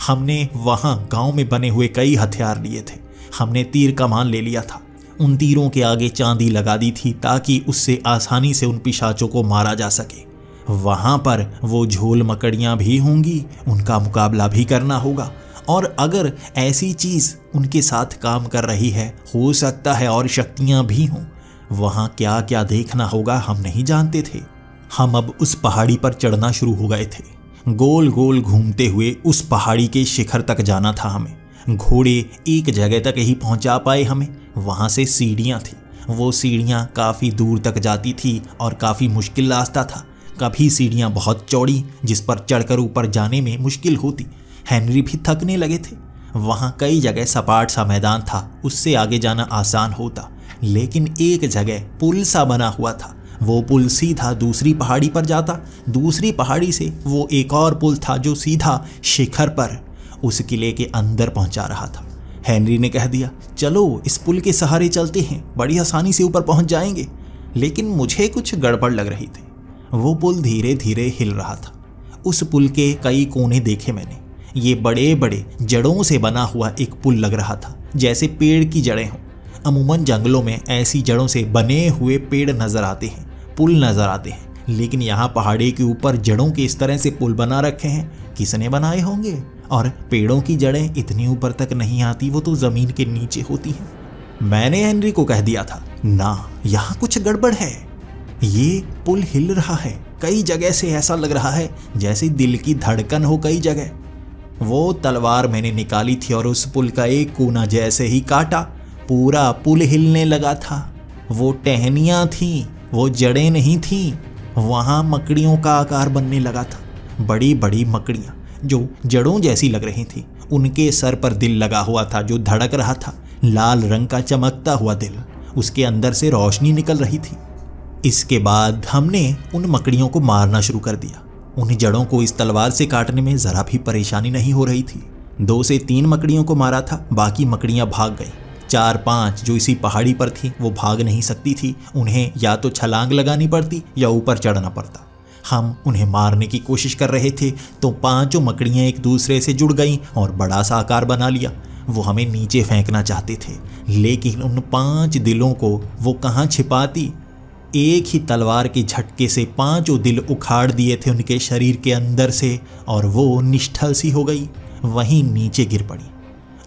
हमने वहां गांव में बने हुए कई हथियार लिए थे। हमने तीर कमान ले लिया था। उन तीरों के आगे चांदी लगा दी थी ताकि उससे आसानी से उन पिशाचों को मारा जा सके। वहां पर वो झोल मकड़ियां भी होंगी, उनका मुकाबला भी करना होगा। और अगर ऐसी चीज उनके साथ काम कर रही है, हो सकता है और शक्तियां भी हों। वहां क्या क्या देखना होगा हम नहीं जानते थे। हम अब उस पहाड़ी पर चढ़ना शुरू हो गए थे। गोल गोल घूमते हुए उस पहाड़ी के शिखर तक जाना था हमें। घोड़े एक जगह तक ही पहुंचा पाए हमें। वहां से सीढ़ियां थी। वो सीढ़ियां काफी दूर तक जाती थी और काफी मुश्किल रास्ता था। कभी सीढ़ियां बहुत चौड़ी जिस पर चढ़कर ऊपर जाने में मुश्किल होती। हेनरी भी थकने लगे थे। वहां कई जगह सपाट सा मैदान था, उससे आगे जाना आसान होता। लेकिन एक जगह पुल सा बना हुआ था। वो पुल सीधा दूसरी पहाड़ी पर जाता। दूसरी पहाड़ी से वो एक और पुल था जो सीधा शिखर पर उस किले के अंदर पहुंचा रहा था। हेनरी ने कह दिया, चलो इस पुल के सहारे चलते हैं, बड़ी आसानी से ऊपर पहुंच जाएंगे। लेकिन मुझे कुछ गड़बड़ लग रही थी। वो पुल धीरे धीरे हिल रहा था। उस पुल के कई कोने देखे मैंने। ये बड़े बड़े जड़ों से बना हुआ एक पुल लग रहा था, जैसे पेड़ की जड़ें हों। अमूमन जंगलों में ऐसी जड़ों से बने हुए पेड़ नजर आते हैं, पुल नजर आते हैं। लेकिन यहाँ पहाड़ी के ऊपर जड़ों के इस तरह से पुल बना रखे हैं। किसने बनाए होंगे? और पेड़ों की जड़ें इतनी ऊपर तक नहीं आती, वो तो जमीन के नीचे होती हैं। मैंने हेनरी को कह दिया था, ना, यहाँ कुछ गड़बड़ है, ये पुल हिल रहा है, कई जगह से ऐसा लग रहा है जैसे दिल की धड़कन हो कई जगह। वो तलवार मैंने निकाली थी और उस पुल का एक कोना जैसे ही काटा, पूरा पुल हिलने लगा था। वो टहनियाँ थीं, वो जड़ें नहीं थीं, वहाँ मकड़ियों का आकार बनने लगा था। बड़ी बड़ी मकड़ियाँ जो जड़ों जैसी लग रही थीं। उनके सर पर दिल लगा हुआ था जो धड़क रहा था, लाल रंग का चमकता हुआ दिल। उसके अंदर से रोशनी निकल रही थी। इसके बाद हमने उन मकड़ियों को मारना शुरू कर दिया। उन जड़ों को इस तलवार से काटने में जरा भी परेशानी नहीं हो रही थी। 2 से 3 मकड़ियों को मारा था, बाकी मकड़ियां भाग गई। 4-5 जो इसी पहाड़ी पर थी वो भाग नहीं सकती थी। उन्हें या तो छलांग लगानी पड़ती या ऊपर चढ़ना पड़ता। हम उन्हें मारने की कोशिश कर रहे थे तो 5 मकड़ियां एक दूसरे से जुड़ गईं और बड़ा सा आकार बना लिया। वो हमें नीचे फेंकना चाहते थे, लेकिन उन 5 दिलों को वो कहाँ छिपाती। एक ही तलवार के झटके से 5 दिल उखाड़ दिए थे उनके शरीर के अंदर से और वो निष्ठल सी हो गई, वहीं नीचे गिर पड़ी।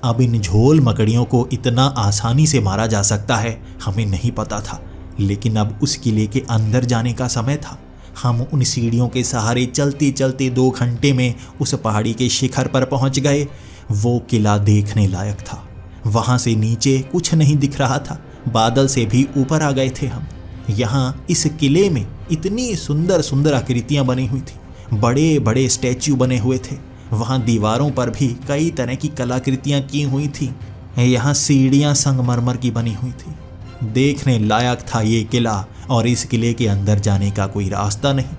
अब इन झोल मकड़ियों को इतना आसानी से मारा जा सकता है हमें नहीं पता था, लेकिन अब उस किले के अंदर जाने का समय था। हम उन सीढ़ियों के सहारे चलते चलते 2 घंटे में उस पहाड़ी के शिखर पर पहुंच गए। वो किला देखने लायक था। वहां से नीचे कुछ नहीं दिख रहा था, बादल से भी ऊपर आ गए थे हम। यहाँ इस किले में इतनी सुंदर सुंदर आकृतियां बनी हुई थी, बड़े बड़े स्टैच्यू बने हुए थे। वहाँ दीवारों पर भी कई तरह की कलाकृतियां की हुई थी। यहाँ सीढ़ियाँ संगमरमर की बनी हुई थी। देखने लायक था ये किला, और इस किले के अंदर जाने का कोई रास्ता नहीं।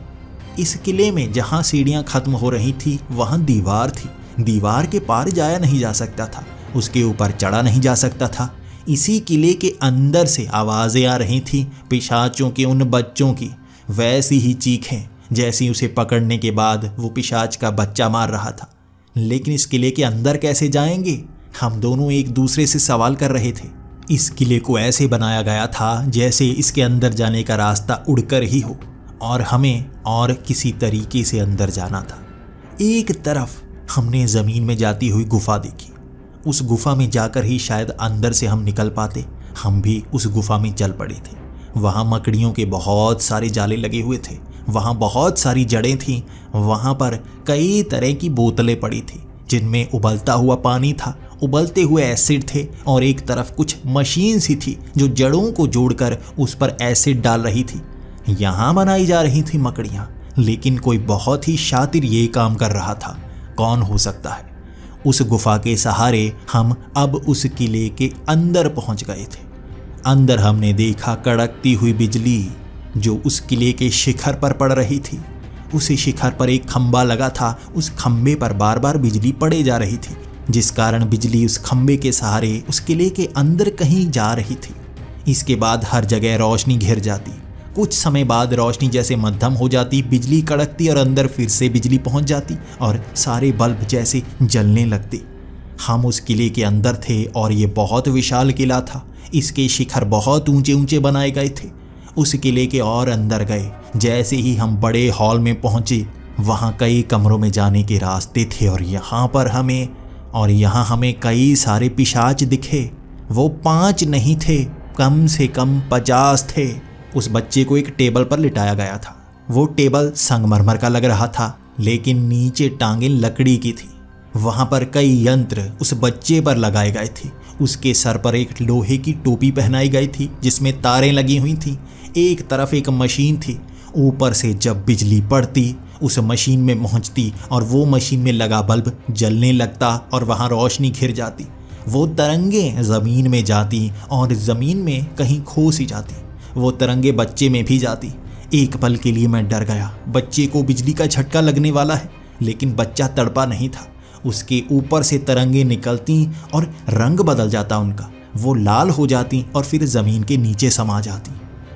इस किले में जहाँ सीढ़ियाँ खत्म हो रही थी वहाँ दीवार थी। दीवार के पार जाया नहीं जा सकता था, उसके ऊपर चढ़ा नहीं जा सकता था। इसी किले के अंदर से आवाज़ें आ रही थीं, पिशाचों के उन बच्चों की, वैसी ही चीखें जैसी उसे पकड़ने के बाद वो पिशाच का बच्चा मार रहा था। लेकिन इस किले के अंदर कैसे जाएंगे? हम दोनों एक दूसरे से सवाल कर रहे थे। इस किले को ऐसे बनाया गया था जैसे इसके अंदर जाने का रास्ता उड़कर ही हो, और हमें और किसी तरीके से अंदर जाना था। एक तरफ हमने ज़मीन में जाती हुई गुफा देखी। उस गुफा में जाकर ही शायद अंदर से हम निकल पाते। हम भी उस गुफा में चल पड़े थे। वहाँ मकड़ियों के बहुत सारे जाले लगे हुए थे, वहाँ बहुत सारी जड़ें थीं। वहाँ पर कई तरह की बोतलें पड़ी थी जिनमें उबलता हुआ पानी था, उबलते हुए एसिड थे, और एक तरफ कुछ मशीन सी थी जो जड़ों को जोड़कर उस पर एसिड डाल रही थी। यहाँ बनाई जा रही थी मकड़ियाँ, लेकिन कोई बहुत ही शातिर ये काम कर रहा था। कौन हो सकता है? उस गुफा के सहारे हम अब उस किले के अंदर पहुंच गए थे। अंदर हमने देखा कड़कती हुई बिजली जो उस किले के शिखर पर पड़ रही थी। उस शिखर पर एक खंबा लगा था, उस खंबे पर बार बार बिजली पड़े जा रही थी, जिस कारण बिजली उस खंबे के सहारे उस किले के अंदर कहीं जा रही थी। इसके बाद हर जगह रोशनी घिर जाती। कुछ समय बाद रोशनी जैसे मध्यम हो जाती, बिजली कड़कती और अंदर फिर से बिजली पहुंच जाती और सारे बल्ब जैसे जलने लगते। हम उस किले के अंदर थे और ये बहुत विशाल किला था। इसके शिखर बहुत ऊंचे ऊंचे बनाए गए थे। उस किले के और अंदर गए। जैसे ही हम बड़े हॉल में पहुंचे, वहाँ कई कमरों में जाने के रास्ते थे, और यहाँ हमें कई सारे पिशाच दिखे। वो 5 नहीं थे, कम से कम 50 थे। उस बच्चे को एक टेबल पर लिटाया गया था। वो टेबल संगमरमर का लग रहा था, लेकिन नीचे टांगें लकड़ी की थी। वहाँ पर कई यंत्र उस बच्चे पर लगाए गए थे। उसके सर पर एक लोहे की टोपी पहनाई गई थी जिसमें तारें लगी हुई थीं। एक तरफ एक मशीन थी। ऊपर से जब बिजली पड़ती, उस मशीन में पहुँचती और वो मशीन में लगा बल्ब जलने लगता और वहाँ रोशनी घिर जाती। वो तरंगें ज़मीन में जाती और ज़मीन में कहीं खो सी जाती। वो तरंगे बच्चे में भी जाती। एक पल के लिए मैं डर गया। बच्चे को बिजली का झटका लगने वाला है, लेकिन बच्चा तड़पा नहीं था। उसके ऊपर से तरंगे निकलती और रंग बदल जाता उनका। वो लाल हो जाती और फिर ज़मीन के नीचे समा जाती।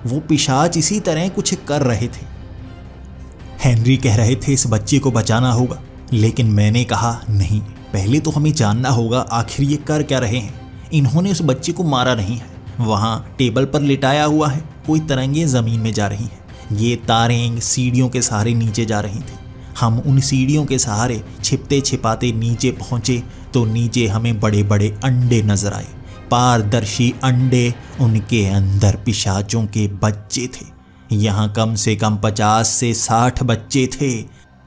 वो पिशाच इसी तरह कुछ कर रहे थे। हेनरी कह रहे थे इस बच्चे को बचाना होगा, लेकिन मैंने कहा नहीं, पहले तो हमें जानना होगा आखिर ये कर क्या रहे हैं। इन्होंने उस बच्चे को मारा नहीं है। वहाँ टेबल पर लिटाया हुआ है, कोई तरंगे ज़मीन में जा रही हैं। ये तारें सीढ़ियों के सहारे नीचे जा रही थी। हम उन सीढ़ियों के सहारे छिपते छिपाते नीचे पहुँचे तो नीचे हमें बड़े बड़े अंडे नजर आए। पारदर्शी अंडे उनके अंदर पिशाचों के बच्चे थे। यहाँ कम से कम 50 से 60 बच्चे थे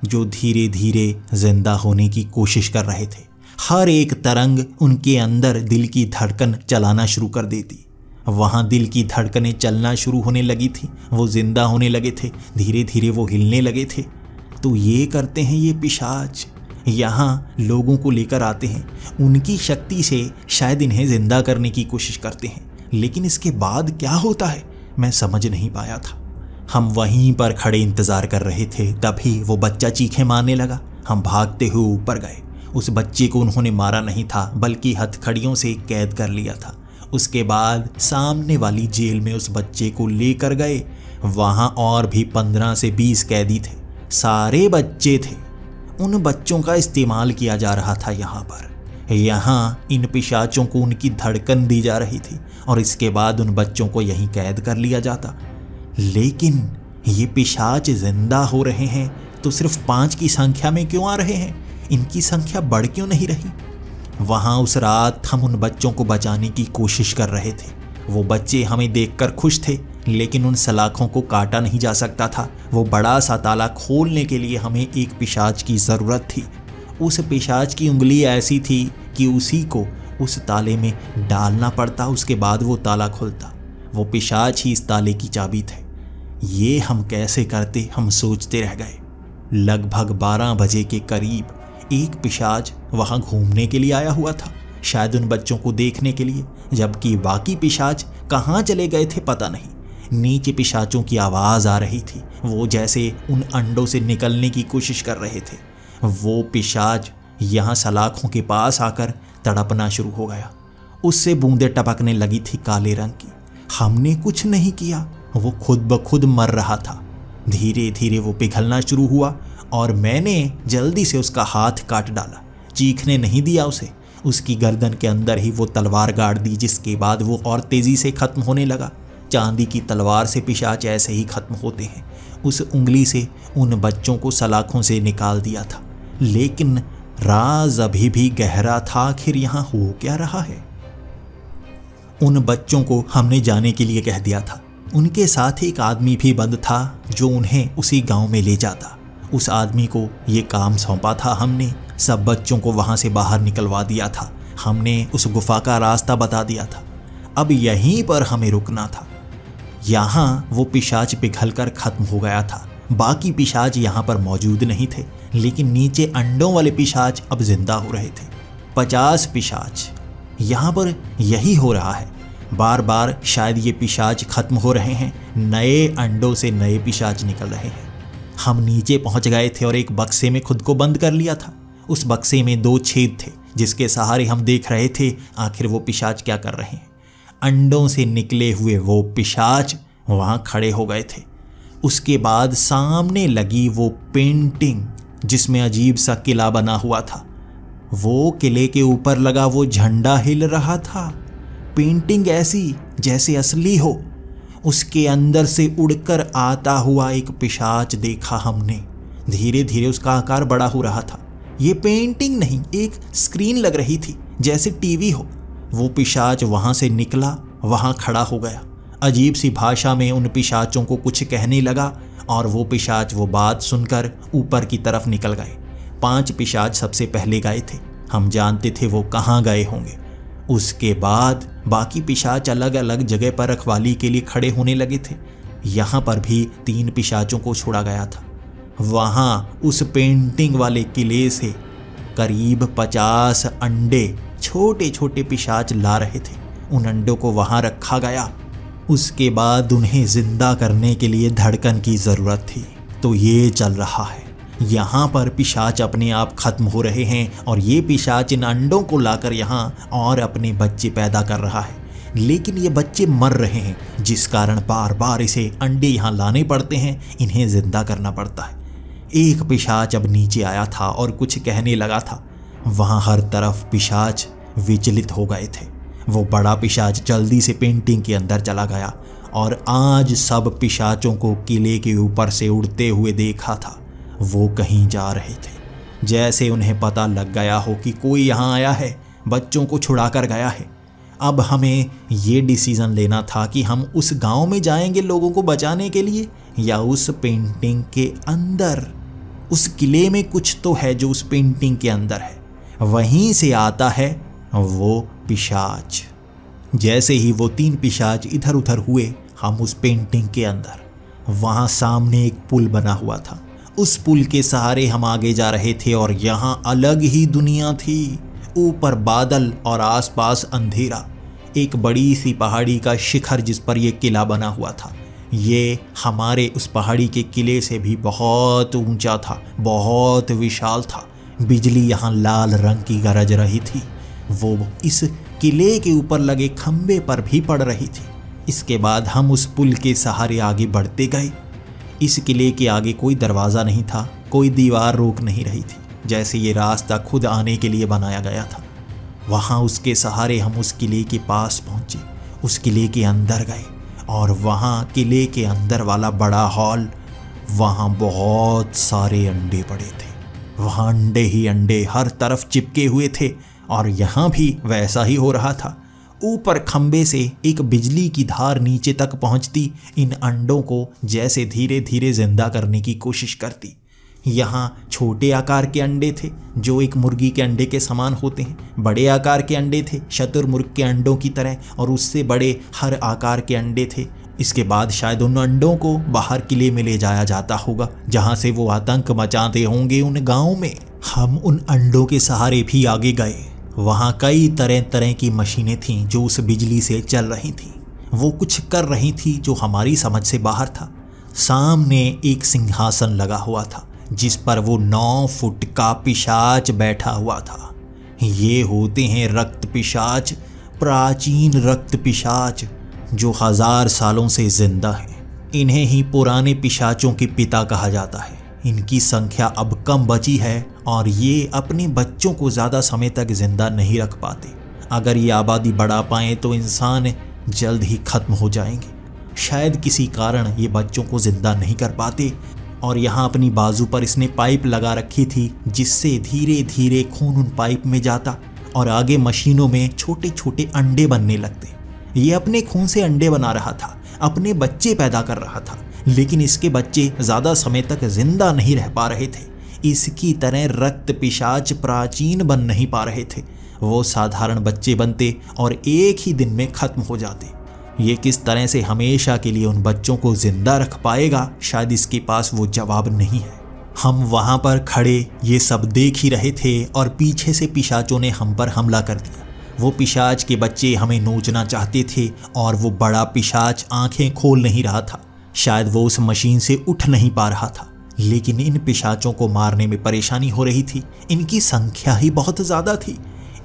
जो धीरे धीरे जिंदा होने की कोशिश कर रहे थे। हर एक तरंग उनके अंदर दिल की धड़कन चलाना शुरू कर देती। वहाँ दिल की धड़कनें चलना शुरू होने लगी थी, वो जिंदा होने लगे थे, धीरे धीरे वो हिलने लगे थे। तो ये करते हैं ये पिशाच, यहाँ लोगों को लेकर आते हैं, उनकी शक्ति से शायद इन्हें जिंदा करने की कोशिश करते हैं। लेकिन इसके बाद क्या होता है मैं समझ नहीं पाया था। हम वहीं पर खड़े इंतजार कर रहे थे, तभी वो बच्चा चीखें मारने लगा। हम भागते हुए ऊपर गए। उस बच्चे को उन्होंने मारा नहीं था, बल्कि हथकड़ियों से कैद कर लिया था। उसके बाद सामने वाली जेल में उस बच्चे को लेकर गए। वहाँ और भी 15 से 20 कैदी थे, सारे बच्चे थे। उन बच्चों का इस्तेमाल किया जा रहा था यहाँ पर। यहाँ इन पिशाचों को उनकी धड़कन दी जा रही थी और इसके बाद उन बच्चों को यहीं कैद कर लिया जाता। लेकिन ये पिशाच जिंदा हो रहे हैं तो सिर्फ 5 की संख्या में क्यों आ रहे हैं? इनकी संख्या बढ़ क्यों नहीं रही? वहाँ उस रात हम उन बच्चों को बचाने की कोशिश कर रहे थे। वो बच्चे हमें देखकर खुश थे, लेकिन उन सलाखों को काटा नहीं जा सकता था। वो बड़ा सा ताला खोलने के लिए हमें एक पिशाच की ज़रूरत थी। उस पिशाच की उंगली ऐसी थी कि उसी को उस ताले में डालना पड़ता, उसके बाद वो ताला खुलता। वो पिशाच ही इस ताले की चाबी थे। ये हम कैसे करते, हम सोचते रह गए। लगभग 12 बजे के करीब एक पिशाच वहाँ घूमने के लिए आया हुआ था, शायद उन बच्चों को देखने के लिए, जबकि बाकी पिशाच कहाँ चले गए थे पता नहीं। नीचे पिशाचों की आवाज़ आ रही थी, वो जैसे उन अंडों से निकलने की कोशिश कर रहे थे। वो पिशाच यहाँ सलाखों के पास आकर तड़पना शुरू हो गया। उससे बूंदें टपकने लगी थी काले रंग की। हमने कुछ नहीं किया, वो खुद ब खुद मर रहा था। धीरे धीरे वो पिघलना शुरू हुआ और मैंने जल्दी से उसका हाथ काट डाला। चीखने नहीं दिया उसे, उसकी गर्दन के अंदर ही वो तलवार गाड़ दी, जिसके बाद वो और तेज़ी से ख़त्म होने लगा। चांदी की तलवार से पिशाच ऐसे ही ख़त्म होते हैं। उस उंगली से उन बच्चों को सलाखों से निकाल दिया था, लेकिन राज अभी भी गहरा था। आखिर यहाँ हो क्या रहा है? उन बच्चों को हमने जाने के लिए कह दिया था। उनके साथ एक आदमी भी बंद था जो उन्हें उसी गांव में ले जाता। उस आदमी को ये काम सौंपा था हमने। सब बच्चों को वहाँ से बाहर निकलवा दिया था। हमने उस गुफा का रास्ता बता दिया था। अब यहीं पर हमें रुकना था। यहाँ वो पिशाच पिघलकर ख़त्म हो गया था। बाकी पिशाच यहाँ पर मौजूद नहीं थे, लेकिन नीचे अंडों वाले पिशाच अब जिंदा हो रहे थे। 50 पिशाच। यहाँ पर यही हो रहा है, बार बार शायद ये पिशाच खत्म हो रहे हैं, नए अंडों से नए पिशाच निकल रहे हैं। हम नीचे पहुँच गए थे और एक बक्से में खुद को बंद कर लिया था। उस बक्से में 2 छेद थे जिसके सहारे हम देख रहे थे आखिर वो पिशाच क्या कर रहे हैं। अंडों से निकले हुए वो पिशाच वहाँ खड़े हो गए थे। उसके बाद सामने लगी वो पेंटिंग जिसमें अजीब सा किला बना हुआ था। वो किले के ऊपर लगा वो झंडा हिल रहा था। पेंटिंग ऐसी जैसे असली हो। उसके अंदर से उड़कर आता हुआ एक पिशाच देखा हमने। धीरे धीरे उसका आकार बड़ा हो रहा था। ये पेंटिंग नहीं, एक स्क्रीन लग रही थी जैसे टीवी हो। वो पिशाच वहाँ से निकला, वहाँ खड़ा हो गया। अजीब सी भाषा में उन पिशाचों को कुछ कहने लगा और वो पिशाच वो बात सुनकर ऊपर की तरफ निकल गए। 5 पिशाच सबसे पहले गए थे। हम जानते थे वो कहाँ गए होंगे। उसके बाद बाकी पिशाच अलग अलग जगह पर रखवाली के लिए खड़े होने लगे थे। यहाँ पर भी 3 पिशाचों को छोड़ा गया था। वहाँ उस पेंटिंग वाले किले से करीब 50 अंडे छोटे छोटे पिशाच ला रहे थे। उन अंडों को वहाँ रखा गया। उसके बाद उन्हें जिंदा करने के लिए धड़कन की ज़रूरत थी। तो ये चल रहा है। यहाँ पर पिशाच अपने आप ख़त्म हो रहे हैं और ये पिशाच इन अंडों को लाकर यहाँ और अपने बच्चे पैदा कर रहा है। लेकिन ये बच्चे मर रहे हैं, जिस कारण बार बार इसे अंडे यहाँ लाने पड़ते हैं, इन्हें ज़िंदा करना पड़ता है। एक पिशाच अब नीचे आया था और कुछ कहने लगा था। वहाँ हर तरफ पिशाच विचलित हो गए थे। वो बड़ा पिशाच जल्दी से पेंटिंग के अंदर चला गया और आज सब पिशाचों को किले के ऊपर से उड़ते हुए देखा था। वो कहीं जा रहे थे, जैसे उन्हें पता लग गया हो कि कोई यहाँ आया है, बच्चों को छुड़ा कर गया है। अब हमें ये डिसीज़न लेना था कि हम उस गांव में जाएंगे लोगों को बचाने के लिए या उस पेंटिंग के अंदर। उस किले में कुछ तो है जो उस पेंटिंग के अंदर है, वहीं से आता है वो पिशाच। जैसे ही वो 3 पिशाच इधर उधर हुए, हम उस पेंटिंग के अंदर, वहाँ सामने एक पुल बना हुआ था। उस पुल के सहारे हम आगे जा रहे थे और यहाँ अलग ही दुनिया थी। ऊपर बादल और आसपास अंधेरा। एक बड़ी सी पहाड़ी का शिखर जिस पर यह किला बना हुआ था, ये हमारे उस पहाड़ी के किले से भी बहुत ऊंचा था, बहुत विशाल था। बिजली यहाँ लाल रंग की गरज रही थी, वो इस किले के ऊपर लगे खंबे पर भी पड़ रही थी। इसके बाद हम उस पुल के सहारे आगे बढ़ते गए। इस किले के आगे कोई दरवाज़ा नहीं था, कोई दीवार रोक नहीं रही थी, जैसे ये रास्ता खुद आने के लिए बनाया गया था। वहाँ उसके सहारे हम उस किले के पास पहुँचे, उस किले के अंदर गए और वहाँ किले के अंदर वाला बड़ा हॉल, वहाँ बहुत सारे अंडे पड़े थे। वहाँ अंडे ही अंडे हर तरफ चिपके हुए थे और यहाँ भी वैसा ही हो रहा था। ऊपर खंबे से एक बिजली की धार नीचे तक पहुँचती, इन अंडों को जैसे धीरे धीरे जिंदा करने की कोशिश करती। यहाँ छोटे आकार के अंडे थे जो एक मुर्गी के अंडे के समान होते हैं, बड़े आकार के अंडे थे शतुरमुर्ग के अंडों की तरह, और उससे बड़े हर आकार के अंडे थे। इसके बाद शायद उन अंडों को बाहर किले में ले जाया जाता होगा, जहाँ से वो आतंक मचाते होंगे उन गाँव में। हम उन अंडों के सहारे भी आगे गए। वहाँ कई तरह तरह की मशीनें थीं जो उस बिजली से चल रही थीं। वो कुछ कर रही थी जो हमारी समझ से बाहर था। सामने एक सिंहासन लगा हुआ था जिस पर वो 9 फुट का पिशाच बैठा हुआ था। ये होते हैं रक्त पिशाच, प्राचीन रक्त पिशाच जो 1000 सालों से जिंदा हैं। इन्हें ही पुराने पिशाचों के पिता कहा जाता है। इनकी संख्या अब कम बची है और ये अपने बच्चों को ज़्यादा समय तक जिंदा नहीं रख पाते। अगर ये आबादी बढ़ा पाएँ तो इंसान जल्द ही खत्म हो जाएंगे। शायद किसी कारण ये बच्चों को जिंदा नहीं कर पाते। और यहाँ अपनी बाजू पर इसने पाइप लगा रखी थी जिससे धीरे धीरे खून उन पाइप में जाता और आगे मशीनों में छोटे छोटे अंडे बनने लगते। ये अपने खून से अंडे बना रहा था, अपने बच्चे पैदा कर रहा था, लेकिन इसके बच्चे ज़्यादा समय तक जिंदा नहीं रह पा रहे थे। इसकी तरह रक्त पिशाच प्राचीन बन नहीं पा रहे थे। वो साधारण बच्चे बनते और एक ही दिन में खत्म हो जाते। ये किस तरह से हमेशा के लिए उन बच्चों को जिंदा रख पाएगा, शायद इसके पास वो जवाब नहीं है। हम वहाँ पर खड़े ये सब देख ही रहे थे और पीछे से पिशाचों ने हम पर हमला कर दिया। वो पिशाच के बच्चे हमें नोचना चाहते थे और वो बड़ा पिशाच आंखें खोल नहीं रहा था। शायद वो उस मशीन से उठ नहीं पा रहा था, लेकिन इन पिशाचों को मारने में परेशानी हो रही थी। इनकी संख्या ही बहुत ज़्यादा थी।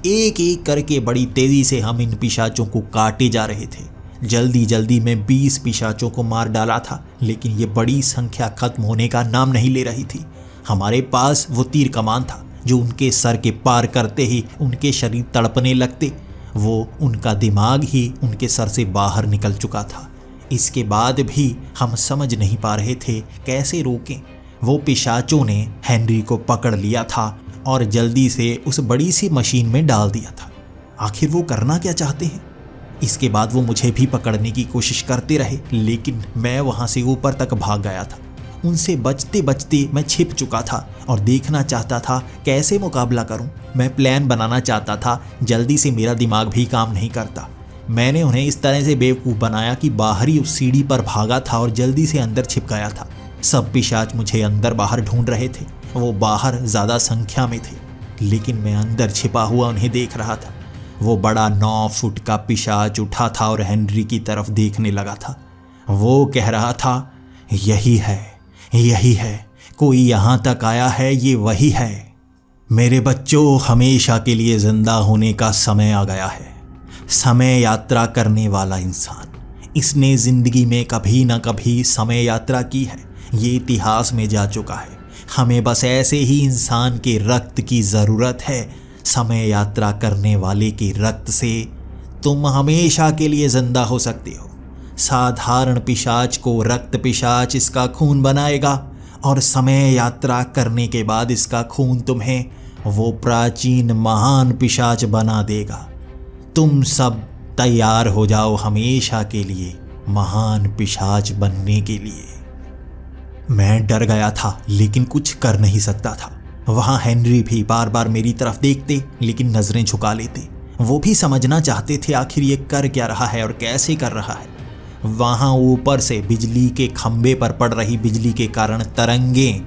एक एक करके बड़ी तेज़ी से हम इन पिशाचों को काटे जा रहे थे। जल्दी जल्दी में 20 पिशाचों को मार डाला था, लेकिन ये बड़ी संख्या खत्म होने का नाम नहीं ले रही थी। हमारे पास वो तीर कमान था जो उनके सर के पार करते ही उनके शरीर तड़पने लगते। वो उनका दिमाग ही उनके सर से बाहर निकल चुका था। इसके बाद भी हम समझ नहीं पा रहे थे कैसे रोकें। वो पिशाचों ने हेनरी को पकड़ लिया था और जल्दी से उस बड़ी सी मशीन में डाल दिया था। आखिर वो करना क्या चाहते हैं? इसके बाद वो मुझे भी पकड़ने की कोशिश करते रहे, लेकिन मैं वहाँ से ऊपर तक भाग गया था। उनसे बचते बचते मैं छिप चुका था और देखना चाहता था कैसे मुकाबला करूं। मैं प्लान बनाना चाहता था। जल्दी से मेरा दिमाग भी काम नहीं करता। मैंने उन्हें इस तरह से बेवकूफ़ बनाया कि बाहरी उस सीढ़ी पर भागा था और जल्दी से अंदर छिप गया था। सब पिशाच मुझे अंदर बाहर ढूंढ रहे थे। वो बाहर ज़्यादा संख्या में थे, लेकिन मैं अंदर छिपा हुआ उन्हें देख रहा था। वो बड़ा 9 फुट का पिशाच उठा था और हेनरी की तरफ देखने लगा था। वो कह रहा था, यही है, यही है, कोई यहाँ तक आया है, ये वही है। मेरे बच्चों, हमेशा के लिए जिंदा होने का समय आ गया है। समय यात्रा करने वाला इंसान, इसने जिंदगी में कभी ना कभी समय यात्रा की है। ये इतिहास में जा चुका है। हमें बस ऐसे ही इंसान के रक्त की ज़रूरत है। समय यात्रा करने वाले के रक्त से तुम हमेशा के लिए जिंदा हो सकते हो। साधारण पिशाच को रक्त पिशाच इसका खून बनाएगा और समय यात्रा करने के बाद इसका खून तुम्हें वो प्राचीन महान पिशाच बना देगा। तुम सब तैयार हो जाओ हमेशा के लिए महान पिशाच बनने के लिए। मैं डर गया था लेकिन कुछ कर नहीं सकता था। वहां हेनरी भी बार बार मेरी तरफ देखते लेकिन नजरें झुका लेते। वो भी समझना चाहते थे आखिर ये कर क्या रहा है और कैसे कर रहा है। वहां ऊपर से बिजली के खंभे पर पड़ रही बिजली के कारण तरंगें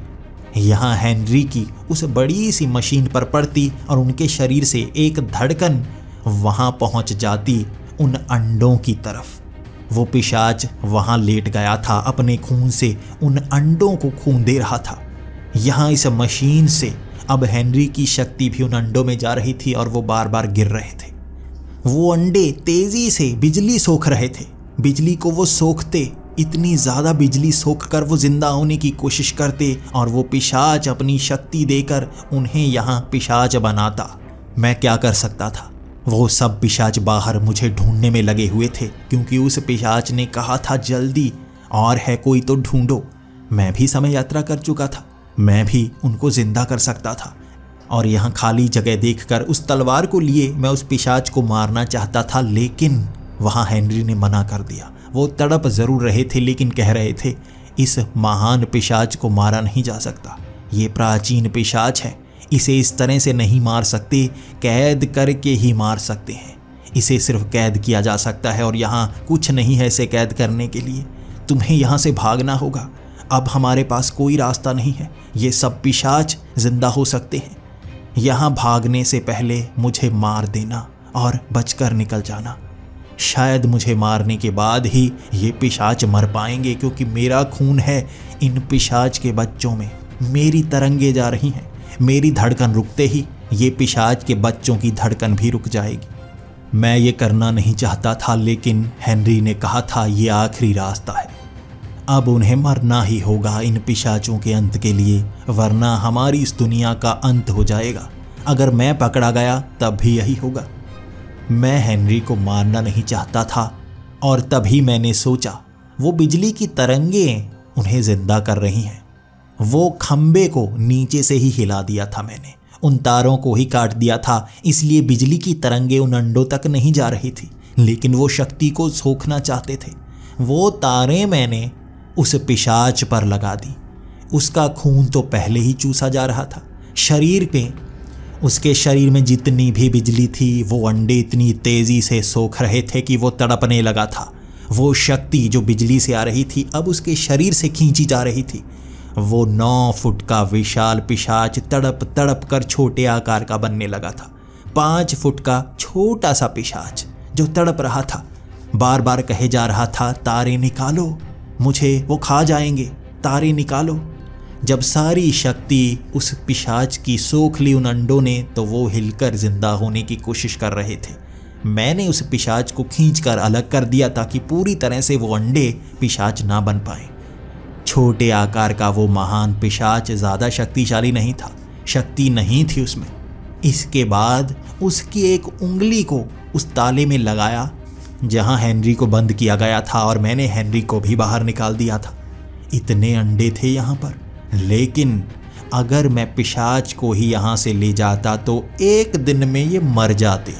यहाँ हेनरी की उस बड़ी सी मशीन पर पड़ती और उनके शरीर से एक धड़कन वहां पहुंच जाती उन अंडों की तरफ। वो पिशाच वहां लेट गया था, अपने खून से उन अंडों को खून दे रहा था। यहाँ इस मशीन से अब हेनरी की शक्ति भी उन अंडों में जा रही थी और वो बार बार गिर रहे थे। वो अंडे तेजी से बिजली सोख रहे थे। बिजली को वो सोखते, इतनी ज्यादा बिजली सोख कर वो जिंदा होने की कोशिश करते और वो पिशाच अपनी शक्ति देकर उन्हें यहाँ पिशाच बनाता। मैं क्या कर सकता था? वो सब पिशाच बाहर मुझे ढूंढने में लगे हुए थे क्योंकि उस पिशाच ने कहा था जल्दी और है कोई तो ढूंढो। मैं भी समय यात्रा कर चुका था, मैं भी उनको जिंदा कर सकता था। और यहाँ खाली जगह देखकर उस तलवार को लिए मैं उस पिशाच को मारना चाहता था, लेकिन वहाँ हेनरी ने मना कर दिया। वो तड़प जरूर रहे थे लेकिन कह रहे थे इस महान पिशाच को मारा नहीं जा सकता, ये प्राचीन पिशाच है, इसे इस तरह से नहीं मार सकते, कैद करके ही मार सकते हैं। इसे सिर्फ कैद किया जा सकता है और यहाँ कुछ नहीं है इसे कैद करने के लिए। तुम्हें यहाँ से भागना होगा, अब हमारे पास कोई रास्ता नहीं है। ये सब पिशाच जिंदा हो सकते हैं। यहाँ भागने से पहले मुझे मार देना और बचकर निकल जाना। शायद मुझे मारने के बाद ही ये पिशाच मर पाएंगे क्योंकि मेरा खून है इन पिशाच के बच्चों में। मेरी तरंगे जा रही हैं, मेरी धड़कन रुकते ही ये पिशाच के बच्चों की धड़कन भी रुक जाएगी। मैं ये करना नहीं चाहता था लेकिन हेनरी ने कहा था ये आखिरी रास्ता है। अब उन्हें मरना ही होगा इन पिशाचों के अंत के लिए, वरना हमारी इस दुनिया का अंत हो जाएगा। अगर मैं पकड़ा गया तब भी यही होगा। मैं हेनरी को मारना नहीं चाहता था और तभी मैंने सोचा वो बिजली की तरंगें उन्हें जिंदा कर रही हैं। वो खंबे को नीचे से ही हिला दिया था मैंने, उन तारों को ही काट दिया था, इसलिए बिजली की तरंगें उन अंडों तक नहीं जा रही थी, लेकिन वो शक्ति को सोखना चाहते थे। वो तारें मैंने उस पिशाच पर लगा दी। उसका खून तो पहले ही चूसा जा रहा था शरीर पे। उसके शरीर में जितनी भी बिजली थी वो अंडे इतनी तेजी से सोख रहे थे कि वो तड़पने लगा था। वो शक्ति जो बिजली से आ रही थी अब उसके शरीर से खींची जा रही थी। वो 9 फुट का विशाल पिशाच तड़प तड़प कर छोटे आकार का बनने लगा था। 5 फुट का छोटा सा पिशाच जो तड़प रहा था, बार बार कहे जा रहा था तारे निकालो, मुझे वो खा जाएंगे, तारे निकालो। जब सारी शक्ति उस पिशाच की सोख ली उन अंडों ने तो वो हिलकर जिंदा होने की कोशिश कर रहे थे। मैंने उस पिशाच को खींचकर अलग कर दिया ताकि पूरी तरह से वो अंडे पिशाच ना बन पाए। छोटे आकार का वो महान पिशाच ज़्यादा शक्तिशाली नहीं था, शक्ति नहीं थी उसमें। इसके बाद उसकी एक उंगली को उस ताले में लगाया जहां हेनरी को बंद किया गया था और मैंने हेनरी को भी बाहर निकाल दिया था। इतने अंडे थे यहाँ पर, लेकिन अगर मैं पिशाच को ही यहाँ से ले जाता तो एक दिन में ये मर जाते।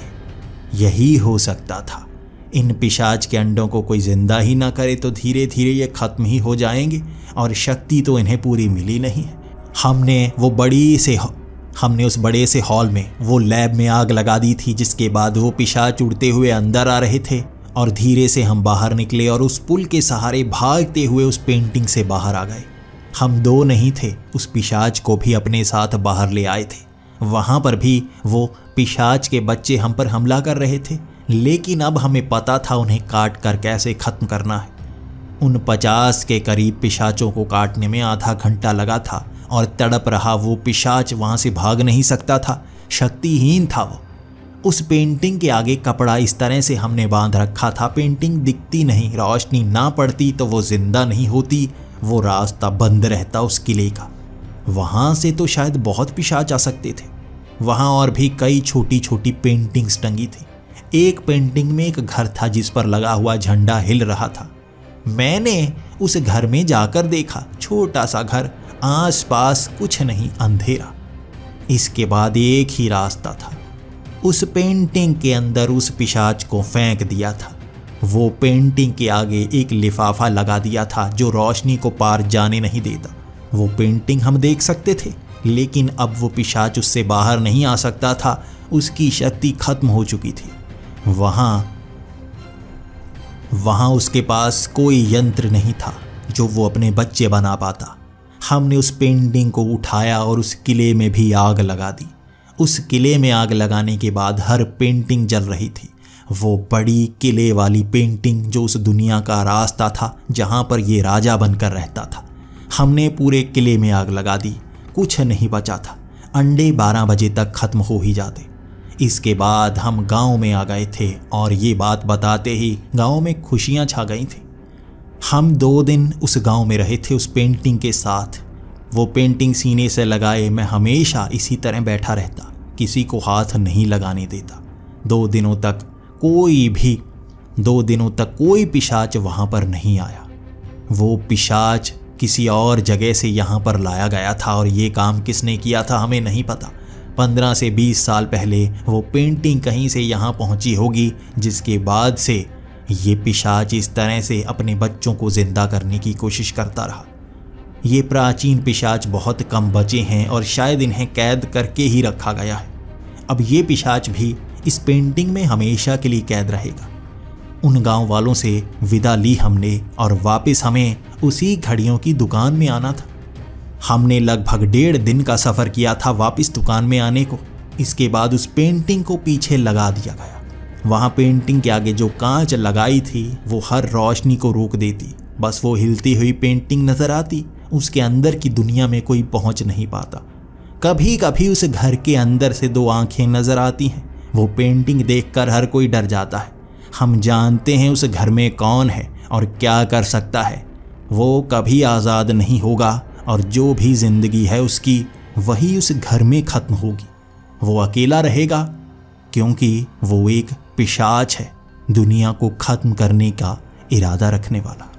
यही हो सकता था। इन पिशाच के अंडों को कोई जिंदा ही ना करे तो धीरे धीरे ये खत्म ही हो जाएंगे और शक्ति तो इन्हें पूरी मिली नहीं है। हमने उस बड़े से हॉल में वो लैब में आग लगा दी थी, जिसके बाद वो पिशाच उड़ते हुए अंदर आ रहे थे और धीरे से हम बाहर निकले और उस पुल के सहारे भागते हुए उस पेंटिंग से बाहर आ गए। हम 2 नहीं थे, उस पिशाच को भी अपने साथ बाहर ले आए थे। वहाँ पर भी वो पिशाच के बच्चे हम पर हमला कर रहे थे, लेकिन अब हमें पता था उन्हें काट कर कैसे ख़त्म करना है। उन 50 के करीब पिशाचों को काटने में आधा घंटा लगा था और तड़प रहा वो पिशाच वहाँ से भाग नहीं सकता था, शक्तिहीन था वो। उस पेंटिंग के आगे कपड़ा इस तरह से हमने बांध रखा था, पेंटिंग दिखती नहीं, रोशनी ना पड़ती तो वो जिंदा नहीं होती, वो रास्ता बंद रहता उस किले का। वहाँ से तो शायद बहुत पिशाच आ सकते थे। वहाँ और भी कई छोटी छोटी पेंटिंग्स टंगी थी। एक पेंटिंग में एक घर था जिस पर लगा हुआ झंडा हिल रहा था। मैंने उस घर में जाकर देखा, छोटा सा घर, आसपास कुछ नहीं, अंधेरा। इसके बाद एक ही रास्ता था, उस पेंटिंग के अंदर उस पिशाच को फेंक दिया था। वो पेंटिंग के आगे एक लिफाफा लगा दिया था जो रोशनी को पार जाने नहीं देता। वो पेंटिंग हम देख सकते थे, लेकिन अब वो पिशाच उससे बाहर नहीं आ सकता था। उसकी शक्ति खत्म हो चुकी थी। वहाँ उसके पास कोई यंत्र नहीं था जो वो अपने बच्चे बना पाता। हमने उस पेंटिंग को उठाया और उस किले में भी आग लगा दी। उस किले में आग लगाने के बाद हर पेंटिंग जल रही थी। वो बड़ी किले वाली पेंटिंग जो उस दुनिया का रास्ता था जहाँ पर ये राजा बनकर रहता था। हमने पूरे किले में आग लगा दी, कुछ नहीं बचा था। अंडे 12 बजे तक खत्म हो ही जाते। इसके बाद हम गांव में आ गए थे और ये बात बताते ही गांव में खुशियां छा गई थी। हम 2 दिन उस गांव में रहे थे उस पेंटिंग के साथ। वो पेंटिंग सीने से लगाए मैं हमेशा इसी तरह बैठा रहता, किसी को हाथ नहीं लगाने देता। 2 दिनों तक कोई पिशाच वहाँ पर नहीं आया। वो पिशाच किसी और जगह से यहाँ पर लाया गया था और ये काम किसने किया था हमें नहीं पता। 15 से 20 साल पहले वो पेंटिंग कहीं से यहाँ पहुँची होगी, जिसके बाद से ये पिशाच इस तरह से अपने बच्चों को जिंदा करने की कोशिश करता रहा। ये प्राचीन पिशाच बहुत कम बचे हैं और शायद इन्हें कैद करके ही रखा गया है। अब ये पिशाच भी इस पेंटिंग में हमेशा के लिए कैद रहेगा। उन गांव वालों से विदा ली हमने और वापस हमें उसी घड़ियों की दुकान में आना था। हमने लगभग 1.5 दिन का सफ़र किया था वापस दुकान में आने को। इसके बाद उस पेंटिंग को पीछे लगा दिया गया। वहाँ पेंटिंग के आगे जो कांच लगाई थी वो हर रोशनी को रोक देती। बस वो हिलती हुई पेंटिंग नज़र आती। उसके अंदर की दुनिया में कोई पहुँच नहीं पाता। कभी कभी उस घर के अंदर से 2 आंखें नज़र आती हैं। वो पेंटिंग देखकर हर कोई डर जाता है। हम जानते हैं उस घर में कौन है और क्या कर सकता है। वो कभी आज़ाद नहीं होगा और जो भी ज़िंदगी है उसकी वही उस घर में ख़त्म होगी। वो अकेला रहेगा क्योंकि वो एक पिशाच है, दुनिया को ख़त्म करने का इरादा रखने वाला।